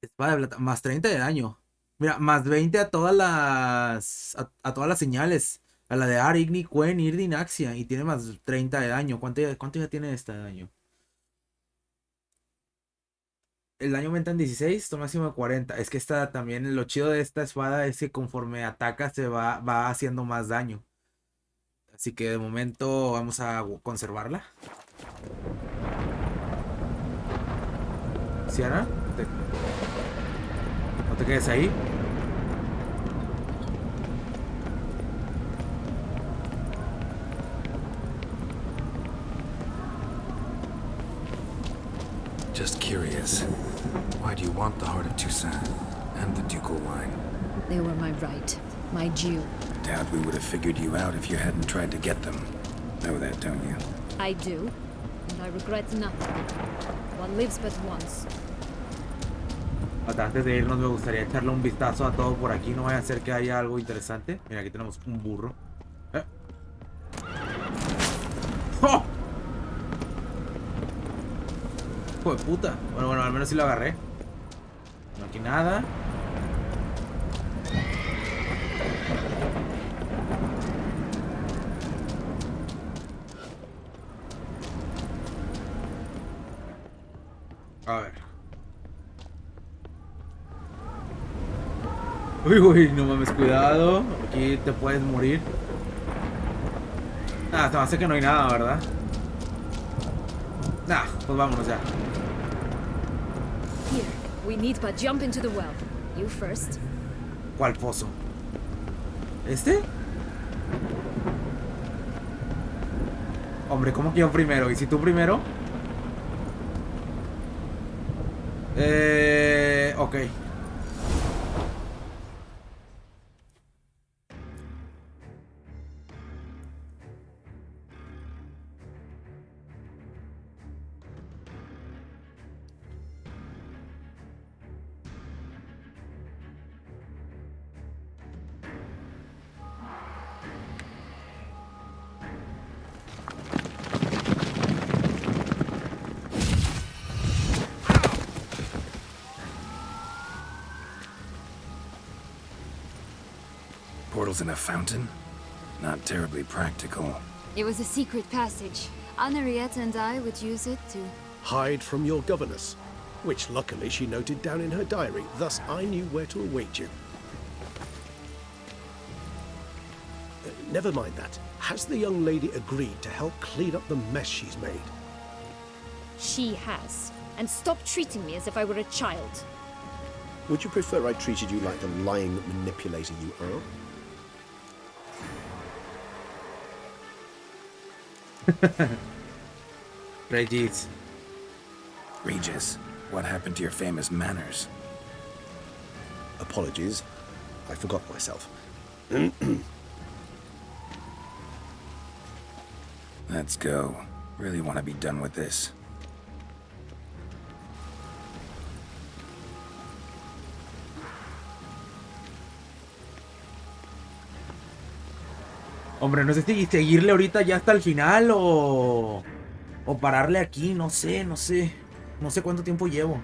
Espada de plata. Más 30 de daño. Mira, más 20 a todas las. A todas las señales. A la de Ar, Igni, Quen, Irdin, Axia. Y tiene más 30 de daño. ¿Cuánto ya tiene esta de daño? El daño aumenta en 16, esto máximo de 40. Es que esta también, lo chido de esta espada es que conforme ataca se va haciendo más daño. Así que de momento vamos a conservarla. Ciara, no te quedes ahí. Just curious. Why do you want the heart of Toussaint and the ducal wine? They were my right. My due. Doubt we would have figured you out if you hadn't tried to get them. Know that, don't you? I do. And I regret nothing. One lives but once. Antes de irnos me gustaría echarle un vistazo a todo por aquí. No vaya a ser que haya algo interesante. Mira, aquí tenemos un burro. ¡Oh! Hijo de puta. Bueno, al menos sí lo agarré. No, aquí nada. A ver. Uy, no mames, cuidado. Aquí te puedes morir. Ah, se me hace que no hay nada, ¿verdad? Nah, pues vámonos ya. Here, we need but jump into the well. You first. ¿Cuál pozo? ¿Este? Hombre, ¿cómo que yo primero? ¿Y si tú primero? Ok. portals in a fountain? Not terribly practical. It was a secret passage. Henriette and I would use it to... Hide from your governess, which luckily she noted down in her diary, thus I knew where to await you. Never mind that. Has the young lady agreed to help clean up the mess she's made? She has. And stop treating me as if I were a child. Would you prefer I treated you like the lying manipulator you are? Regis. Regis, what happened to your famous manners? Apologies. I forgot myself. Let's go. Really want to be done with this. Hombre, no sé si seguirle ahorita ya hasta el final o pararle aquí, no sé. No sé cuánto tiempo llevo.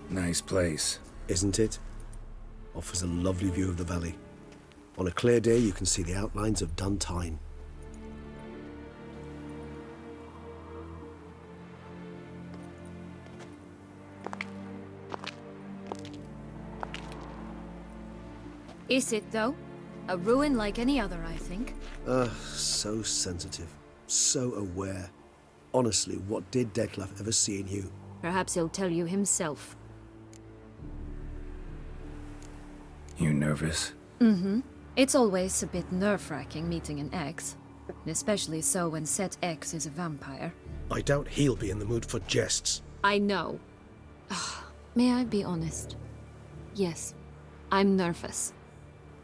Nice place. Isn't it? Offers a lovely view of the valley. On a clear day, you can see the outlines of Duntine. Is it, though? A ruin like any other, I think. So sensitive. So aware. Honestly, what did Detlef ever see in you? Perhaps he'll tell you himself. You nervous? Mm-hmm. It's always a bit nerve-wracking meeting an ex. Especially so when said ex is a vampire. I doubt he'll be in the mood for jests. I know. May I be honest? Yes, I'm nervous.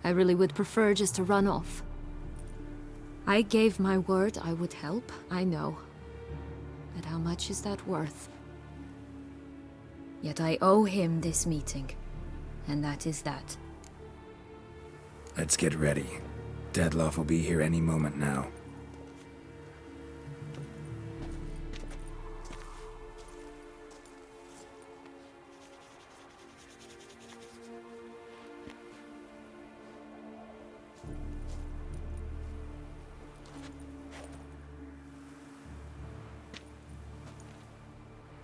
I really would prefer just to run off. I gave my word I would help, I know. But how much is that worth? Yet I owe him this meeting. And that is that. Let's get ready. Detlef will be here any moment now.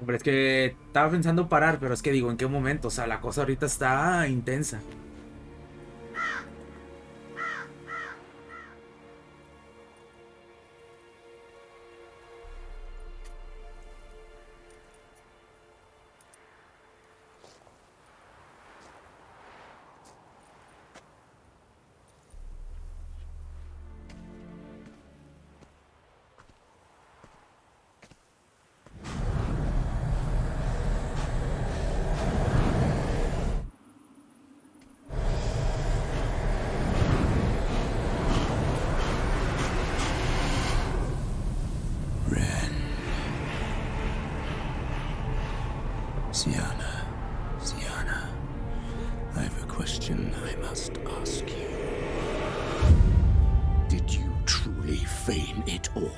Hombre, es que estaba pensando parar, pero es que digo, ¿en qué momento? O sea, la cosa ahorita está intensa. Sienna, I have a question I must ask you. Did you truly feign it all?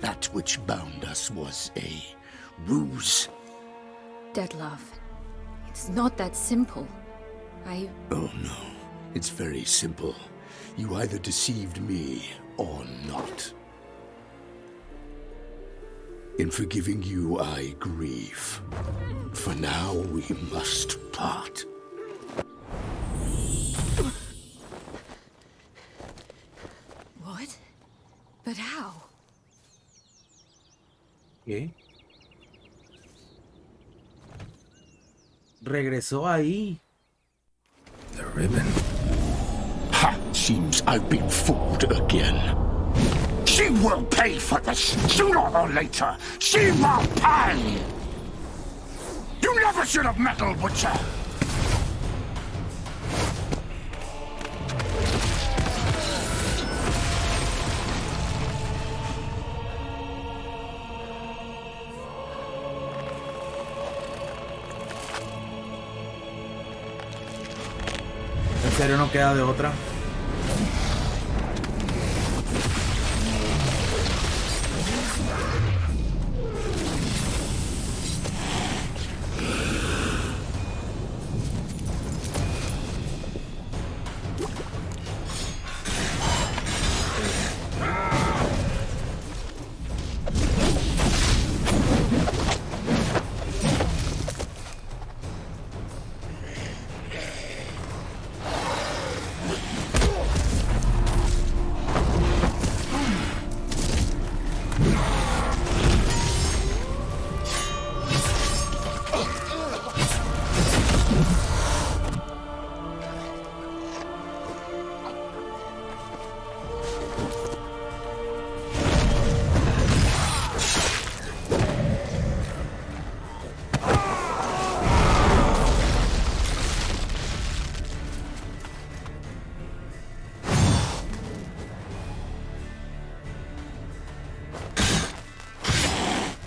That which bound us was a ruse? Detlef, it's not that simple. Oh no, it's very simple. You either deceived me or not. In forgiving you, I grieve. For now, we must part. What? But how? ¿Qué? Regresó ahí. The ribbon. Ha! Seems I've been fooled again. She will pay for this, sooner or later. She will pay! You never should have meddled with her! serio no queda de otra.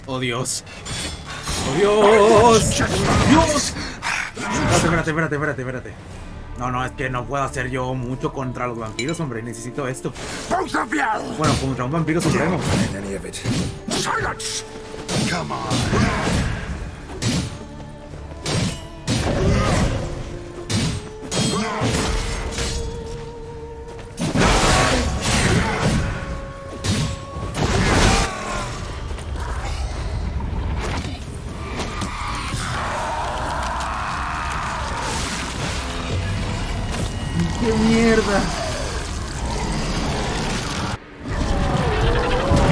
Oh Dios. Oh Dios. Dios. Espérate. No, es que no puedo hacer yo mucho contra los vampiros, hombre. Necesito esto. Bueno, contra un vampiro supremo. Silence! Come on. ¡Qué mierda!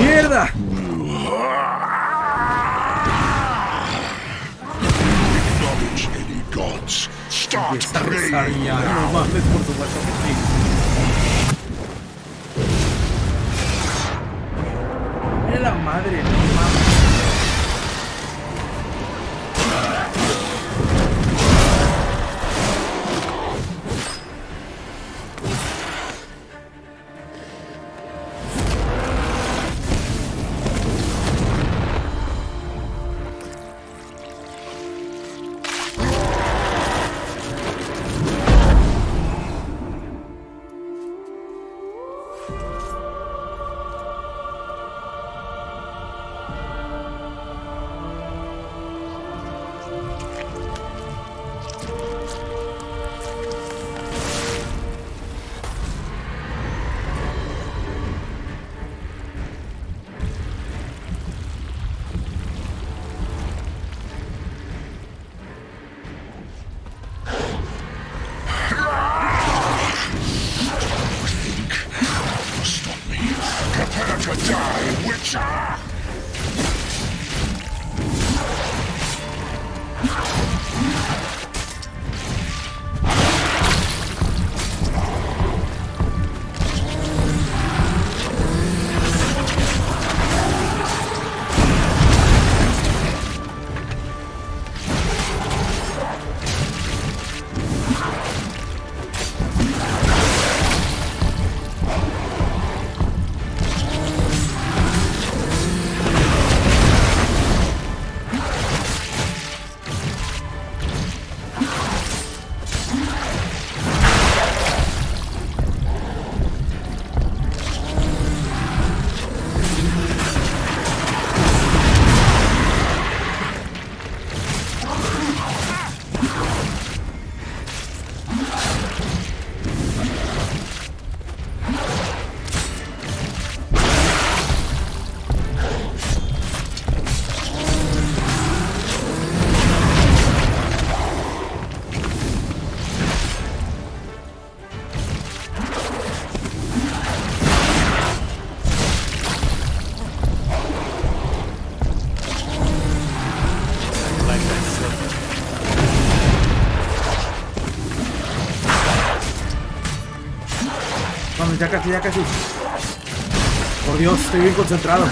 ¡Mierda! Acknowledge any gods. Start praying. No mames, por supuesto que sí. ¡Mira la madre! No mames. Vamos, ya casi. Por Dios, estoy bien concentrado.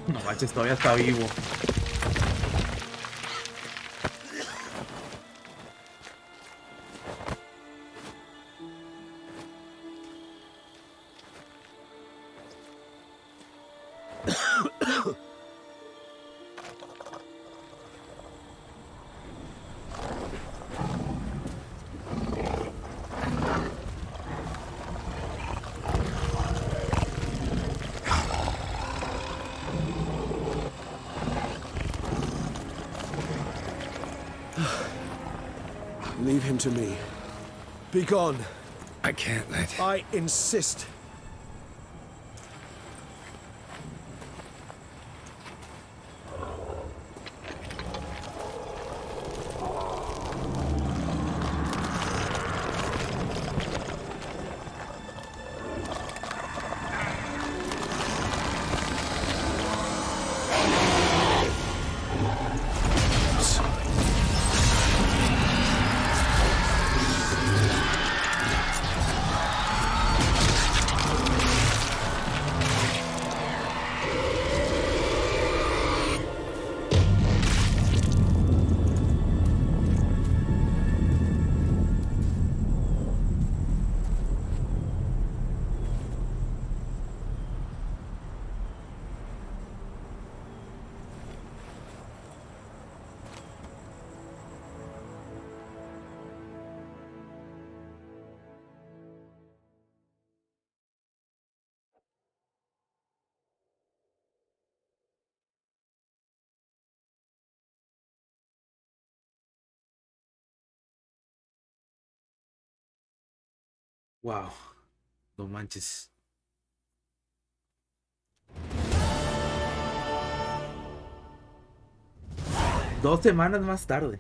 No manches, todavía está vivo. Leave him to me. Be gone. I can't let... I insist. Wow. No manches. Dos semanas más tarde.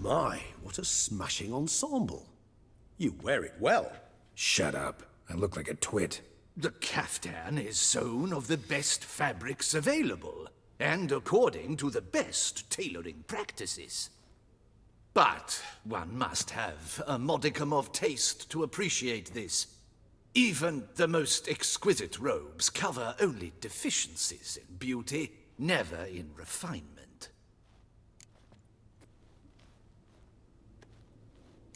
My, what a smashing ensemble. You wear it well. Shut up. I look like a twit. The caftan is sewn of the best fabrics available, and according to the best tailoring practices. But one must have a modicum of taste to appreciate this. Even the most exquisite robes cover only deficiencies in beauty, never in refinement.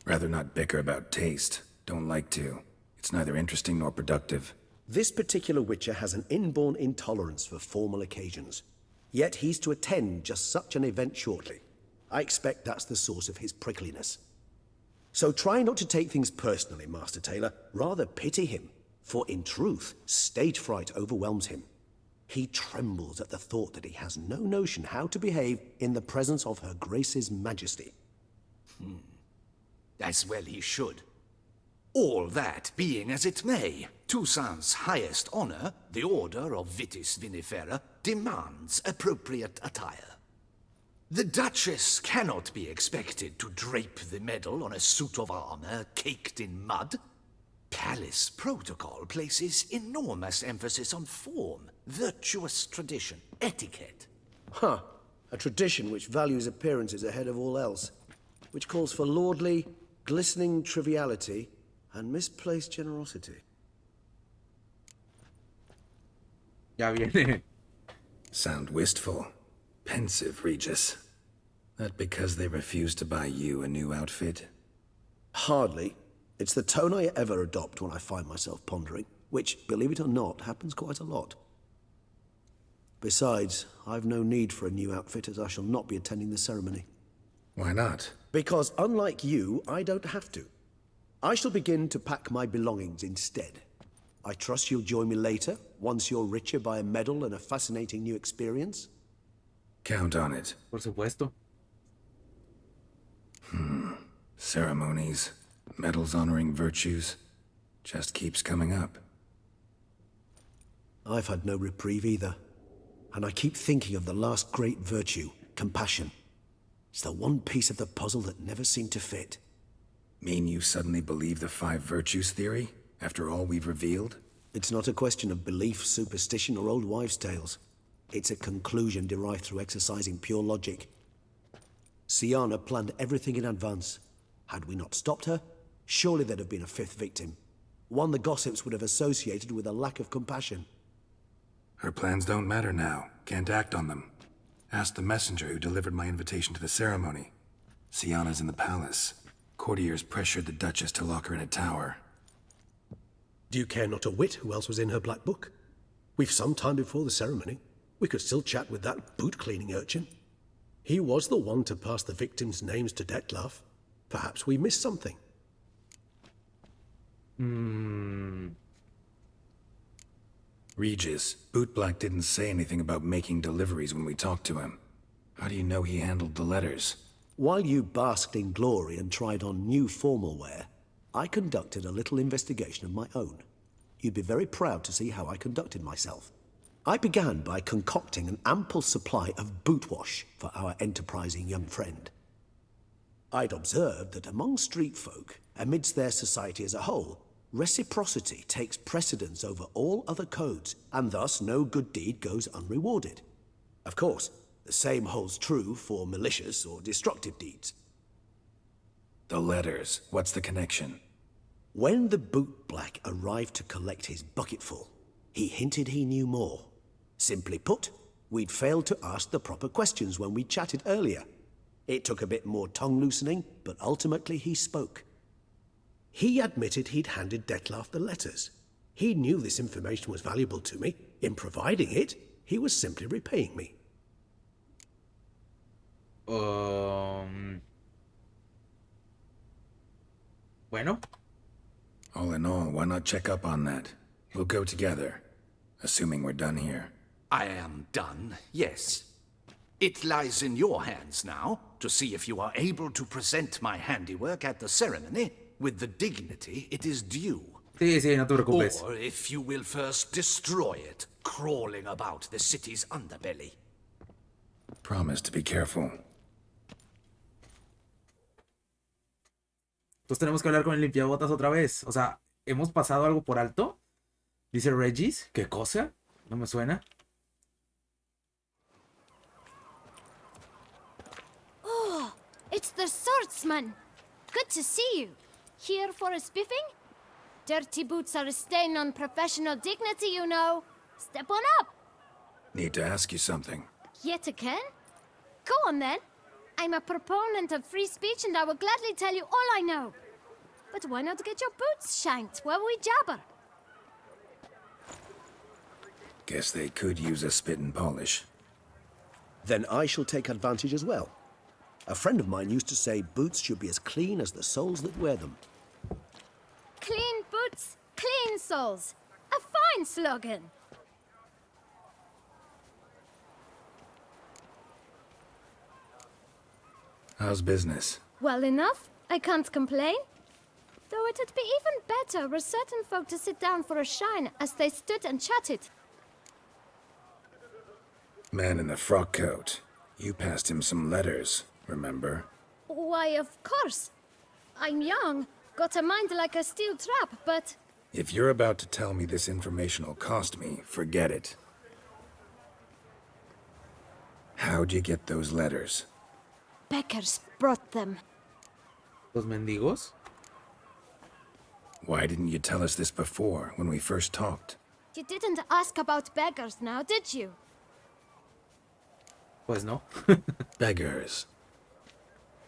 Rather not bicker about taste. Don't like to. It's neither interesting nor productive. This particular Witcher has an inborn intolerance for formal occasions. Yet he's to attend just such an event shortly. I expect that's the source of his prickliness. So try not to take things personally, Master Taylor. Rather pity him. For in truth, stage fright overwhelms him. He trembles at the thought that he has no notion how to behave in the presence of Her Grace's Majesty. As well he should. All that being as it may, Toussaint's highest honor, the Order of Vitis Vinifera, demands appropriate attire. The Duchess cannot be expected to drape the medal on a suit of armor caked in mud. Palace protocol places enormous emphasis on form, virtuous tradition, etiquette. Huh. A tradition which values appearances ahead of all else. Which calls for lordly, glistening triviality and misplaced generosity. Ya viene. Sound wistful. Pensive, Regis. That because they refused to buy you a new outfit? Hardly. It's the tone I ever adopt when I find myself pondering, which, believe it or not, happens quite a lot. Besides, I've no need for a new outfit as I shall not be attending the ceremony. Why not? Because unlike you, I don't have to. I shall begin to pack my belongings instead. I trust you'll join me later, once you're richer by a medal and a fascinating new experience? Count on it. Por supuesto. Ceremonies, medals honoring virtues, just keeps coming up. I've had no reprieve either. And I keep thinking of the last great virtue, compassion. It's the one piece of the puzzle that never seemed to fit. Mean you suddenly believe the 5 virtues theory, after all we've revealed? It's not a question of belief, superstition, or old wives' tales. It's a conclusion derived through exercising pure logic. Syanna planned everything in advance. Had we not stopped her, surely there'd have been a 5th victim. One the gossips would have associated with a lack of compassion. Her plans don't matter now. Can't act on them. Ask the messenger who delivered my invitation to the ceremony. Sienna's in the palace. Courtiers pressured the Duchess to lock her in a tower. Do you care not a whit who else was in her black book? We've some time before the ceremony. We could still chat with that boot-cleaning urchin. He was the one to pass the victims' names to Detlef. Perhaps we missed something. Regis, Bootblack didn't say anything about making deliveries when we talked to him. How do you know he handled the letters? While you basked in glory and tried on new formal wear, I conducted a little investigation of my own. You'd be very proud to see how I conducted myself. I began by concocting an ample supply of boot wash for our enterprising young friend. I'd observed that among street folk, amidst their society as a whole, reciprocity takes precedence over all other codes, and thus no good deed goes unrewarded. Of course, the same holds true for malicious or destructive deeds. The letters, what's the connection? When the bootblack arrived to collect his bucketful, he hinted he knew more. Simply put, we'd failed to ask the proper questions when we chatted earlier. It took a bit more tongue-loosening, but ultimately he spoke. He admitted he'd handed Detlef the letters. He knew this information was valuable to me. In providing it, he was simply repaying me. Bueno. All in all, why not check up on that? We'll go together, assuming we're done here. I am done, yes. It lies in your hands now to see if you are able to present my handiwork at the ceremony with the dignity it is due. Sí, sí, no te preocupes. Or if you will first destroy it, crawling about the city's underbelly. Promise to be careful. Entonces tenemos que hablar con el limpiabotas otra vez. O sea, ¿hemos pasado algo por alto? Dice Regis. ¿Qué cosa? No me suena. Oh, it's the swordsman. Good to see you. Here for a spiffing? Dirty boots are a stain on professional dignity, you know. Step on up. Need to ask you something. Yet again? Go on then. I'm a proponent of free speech and I will gladly tell you all I know. But why not get your boots shanked while we jabber? Guess they could use a spit and polish. Then I shall take advantage as well. A friend of mine used to say boots should be as clean as the soles that wear them. Clean boots, clean soles. A fine slogan. How's business? Well enough. I can't complain. Though it'd be even better were certain folk to sit down for a shine as they stood and chatted. Man in the frock coat. You passed him some letters, remember? Why, of course. I'm young, got a mind like a steel trap, but... If you're about to tell me this information will cost me, forget it. How'd you get those letters? Beggars brought them. ¿Los mendigos? Why didn't you tell us this before, when we first talked? You didn't ask about beggars now, did you? Pues no. Beggars.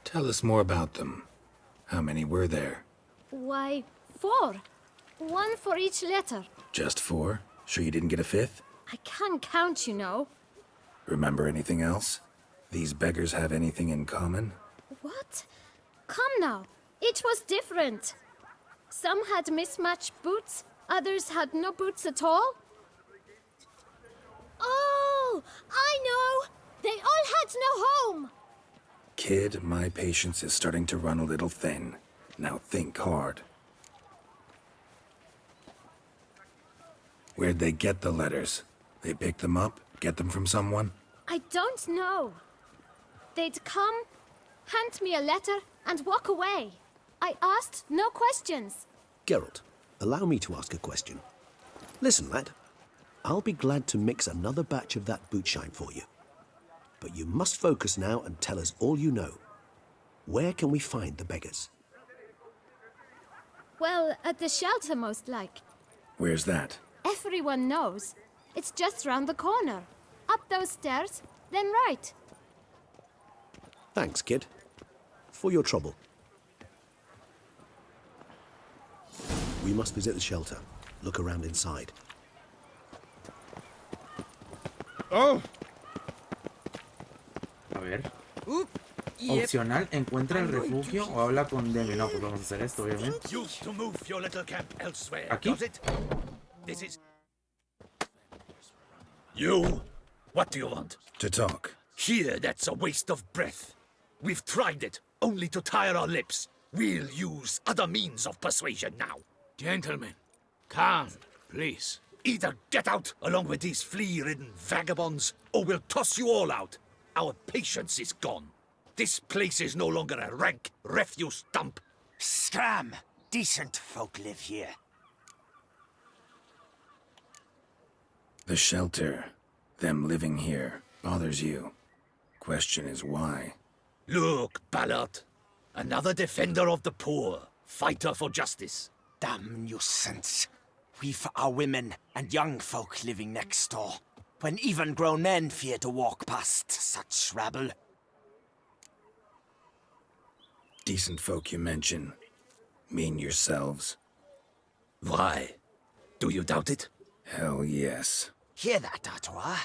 Tell us more about them. How many were there? Why, 4. 1 for each letter. Just 4? Sure you didn't get a 5th? I can't count, you know. Remember anything else? These beggars have anything in common? What? Come now. Each was different. Some had mismatched boots, others had no boots at all. Oh, I know! They all had no home! Kid, my patience is starting to run a little thin. Now think hard. Where'd they get the letters? They pick them up? Get them from someone? I don't know. They'd come, hand me a letter, and walk away. I asked no questions. Geralt, allow me to ask a question. Listen, lad. I'll be glad to mix another batch of that boot shine for you. But you must focus now and tell us all you know. Where can we find the beggars? Well, at the shelter most like. Where's that? Everyone knows. It's just round the corner. Up those stairs, then right. Thanks, kid. For your trouble. We must visit the shelter. Look around inside. Oh! A ver. Opcional, encuentra el refugio o habla con Demi. No, pues vamos a hacer esto, obviamente. Used to move your little camp elsewhere, Aquí. does it? This is... You? What do you want? To talk. Here, that's a waste of breath. We've tried it, only to tire our lips. We'll use other means of persuasion now. Gentlemen, calm, please. Either get out along with these flea-ridden vagabonds, or we'll toss you all out. Our patience is gone. This place is no longer a rank refuse dump. Scram! Decent folk live here. The shelter, them living here, bothers you. Question is why. Look, Ballard. Another defender of the poor. Fighter for justice. Damn nuisance. We've our women and young folk living next door, when even grown men fear to walk past such rabble. Decent folk you mention. Mean yourselves. Why? Do you doubt it? Hell yes. Hear that, Artois?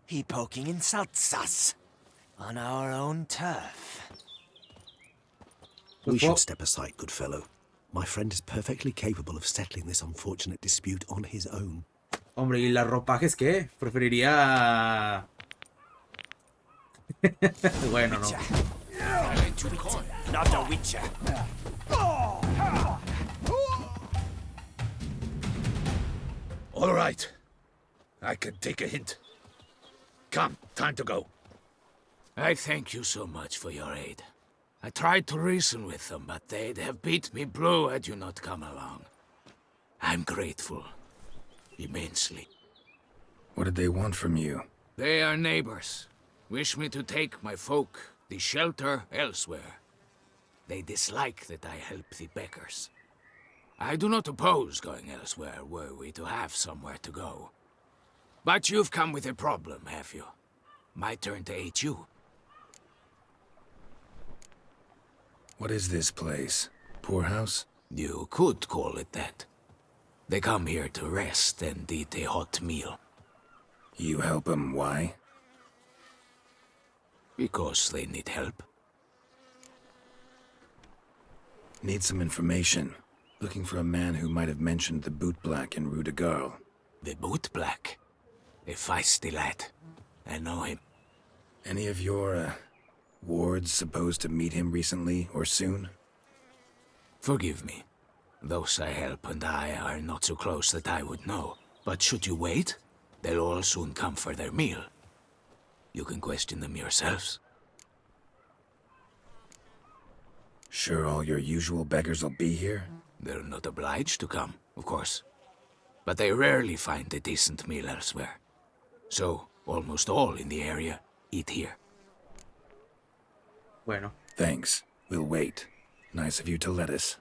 He poking insults us. On our own turf. We should step aside, good fellow. My friend is perfectly capable of settling this unfortunate dispute on his own. Hombre, ¿y las ropajes qué? Preferiría... Bueno, no. Not a witcher. All right. I can take a hint. Come, time to go. I thank you so much for your aid. I tried to reason with them, but they'd have beat me blue had you not come along. I'm grateful. Immensely. What did they want from you? They are neighbors. Wish me to take my folk, the shelter, elsewhere. They dislike that I help the beggars. I do not oppose going elsewhere, were we to have somewhere to go. But you've come with a problem, have you? My turn to aid you. What is this place? Poorhouse? You could call it that. They come here to rest and eat a hot meal. You help them, why? Because they need help. Need some information. Looking for a man who might have mentioned the bootblack in Rue de Garl. The bootblack? A feisty lad. I know him. Any of your, wards supposed to meet him recently or soon? Forgive me. Those I help and I are not so close that I would know. But should you wait, they'll all soon come for their meal. You can question them yourselves. Sure all your usual beggars will be here? They're not obliged to come, of course. But they rarely find a decent meal elsewhere. So, almost all in the area eat here. Bueno. Thanks. We'll wait. Nice of you to let us.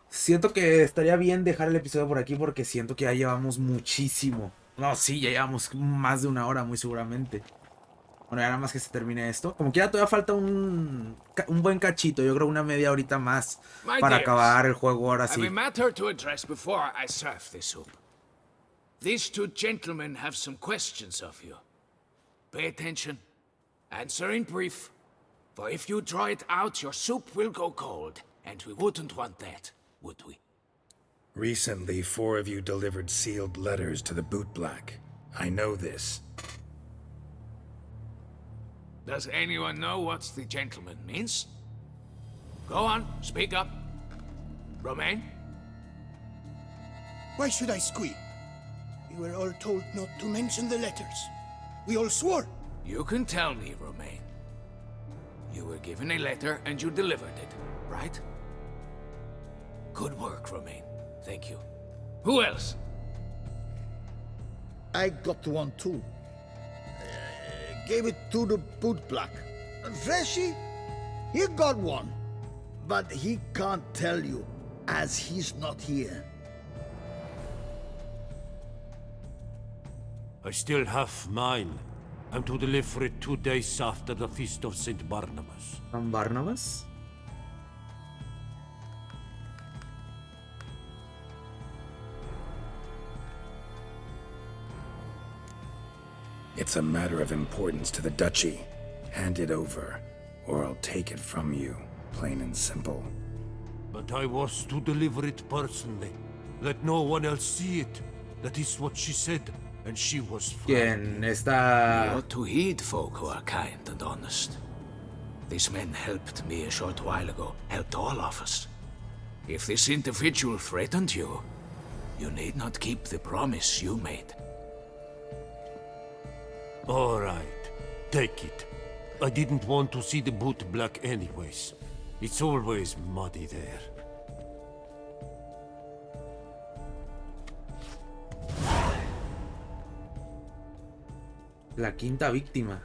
Siento que estaría bien dejar el episodio por aquí porque siento que ya llevamos muchísimo. No, sí, ya llevamos más de una hora, muy seguramente. Bueno, ya nada más que se termine esto. Como que ya todavía falta un buen cachito. Yo creo una media horita más para acabar el juego ahora sí. I have a matter to address before I serve the soup. These two gentlemen have some questions of you. Pay attention. Answer in brief. For if you draw it out, your soup will go cold. And we wouldn't want that, would we? Recently, 4 of you delivered sealed letters to the bootblack. I know this. Does anyone know what the gentleman means? Go on, speak up. Romain? Why should I squeal? We were all told not to mention the letters. We all swore. You can tell me, Romain. You were given a letter and you delivered it, right? Good work, Romain. Thank you. Who else? I got one too. Gave it to the bootblack. Freshy, he got one. But he can't tell you, as he's not here. I still have mine. I'm to deliver it 2 days after the feast of St. Barnabas. ¿San Barnabas? It's a matter of importance to the duchy. Hand it over, or I'll take it from you, plain and simple. But I was to deliver it personally. Let no one else see it. That is what she said, and she was ¿Quién está? You ought to heed folk who are kind and honest. These men helped me a short while ago, helped all of us. If this individual threatened you, you need not keep the promise you made. All right, take it. I didn't want to see the boot black anyways. It's always muddy there. La quinta víctima.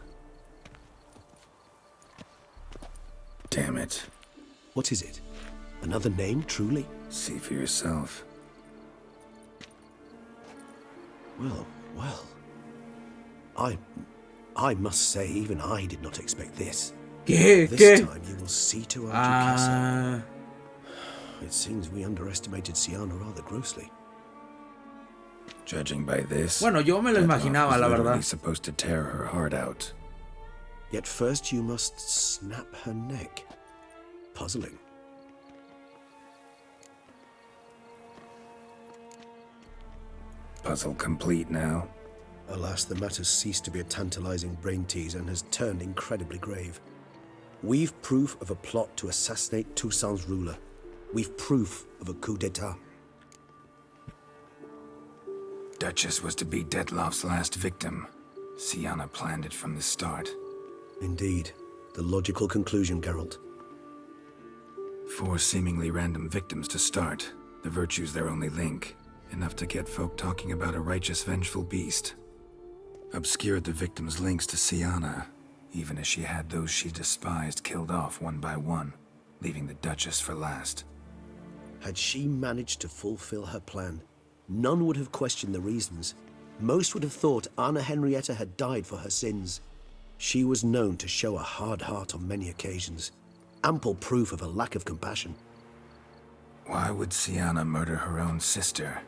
Damn it. What is it? Another name, truly? See for yourself. Well, well. I must say, even I did not expect this. ¿Qué? This ¿Qué? time you will see to our castle. Ah, It seems we underestimated Siana rather grossly. Judging by this, bueno, yo me lo Deadlock imaginaba, was la literally verdad. supposed to tear her heart out. Yet first you must snap her neck. Puzzling. Puzzle complete now. Alas, the matter's ceased to be a tantalizing brain tease and has turned incredibly grave. We've proof of a plot to assassinate Toussaint's ruler. We've proof of a coup d'etat. Duchess was to be Detloff's last victim. Siana planned it from the start. Indeed. The logical conclusion, Geralt. 4 seemingly random victims to start. The virtue's their only link. Enough to get folk talking about a righteous, vengeful beast. Obscured the victims' links to Siana, even as she had those she despised killed off one by one, leaving the Duchess for last. Had she managed to fulfill her plan, none would have questioned the reasons. Most would have thought Anna Henrietta had died for her sins. She was known to show a hard heart on many occasions. Ample proof of a lack of compassion. Why would Siana murder her own sister?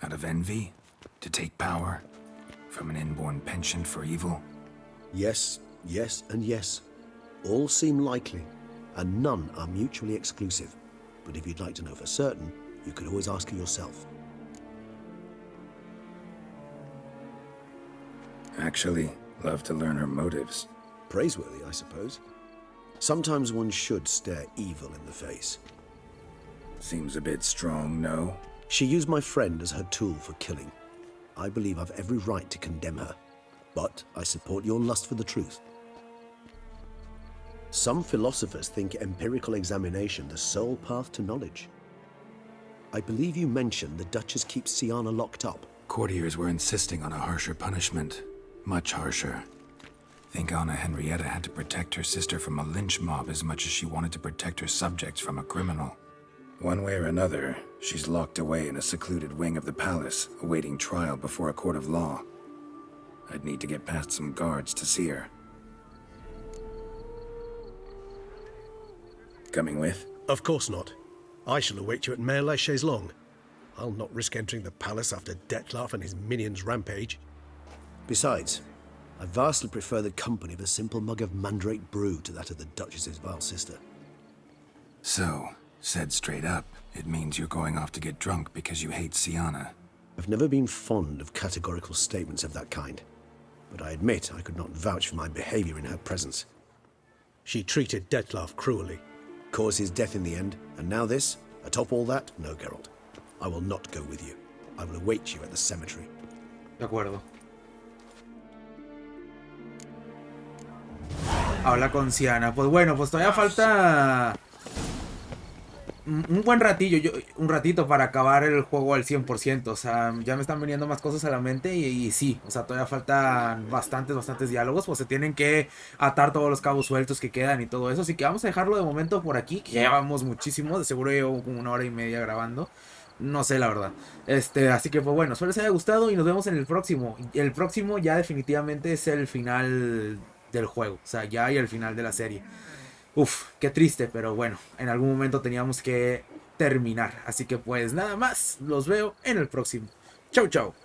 Out of envy? To take power? From an inborn penchant for evil? Yes, yes, and yes. All seem likely, and none are mutually exclusive. But if you'd like to know for certain, you could always ask her yourself. Actually, love to learn her motives. Praiseworthy, I suppose. Sometimes one should stare evil in the face. Seems a bit strong, no? She used my friend as her tool for killing. I believe I've every right to condemn her, but I support your lust for the truth. Some philosophers think empirical examination the sole path to knowledge. I believe you mentioned the Duchess keeps Siana locked up. Courtiers were insisting on a harsher punishment. Much harsher. Think Anna Henrietta had to protect her sister from a lynch mob as much as she wanted to protect her subjects from a criminal. One way or another, she's locked away in a secluded wing of the palace, awaiting trial before a court of law. I'd need to get past some guards to see her. Coming with? Of course not. I shall await you at Mare la Chaise-Longue. I'll not risk entering the palace after Detloff and his minions rampage. Besides, I vastly prefer the company of a simple mug of mandrake brew to that of the Duchess's vile sister. So, said straight up, it means you're going off to get drunk because you hate Siana. I've never been fond of categorical statements of that kind, but I admit I could not vouch for my behavior in her presence. She treated Detloff cruelly, caused his death in the end, and now this? Atop all that? No, Geralt. I will not go with you. I will await you at the cemetery. De acuerdo. Habla con Siana. Pues bueno, pues todavía falta un buen ratillo, un ratito para acabar el juego al 100%. O sea, ya me están viniendo más cosas a la mente y sí, o sea, todavía faltan bastantes diálogos. Pues se tienen que atar todos los cabos sueltos que quedan y todo eso. Así que vamos a dejarlo de momento por aquí, que ya llevamos muchísimo. De seguro llevo como 1 hora y media grabando. No sé, la verdad. Así que pues bueno, espero les haya gustado y nos vemos en el próximo. El próximo ya definitivamente es el final del juego. O sea, ya hay el final de la serie. Uf, qué triste, pero bueno, en algún momento teníamos que terminar. Así que pues nada más, los veo en el próximo. Chau, chau.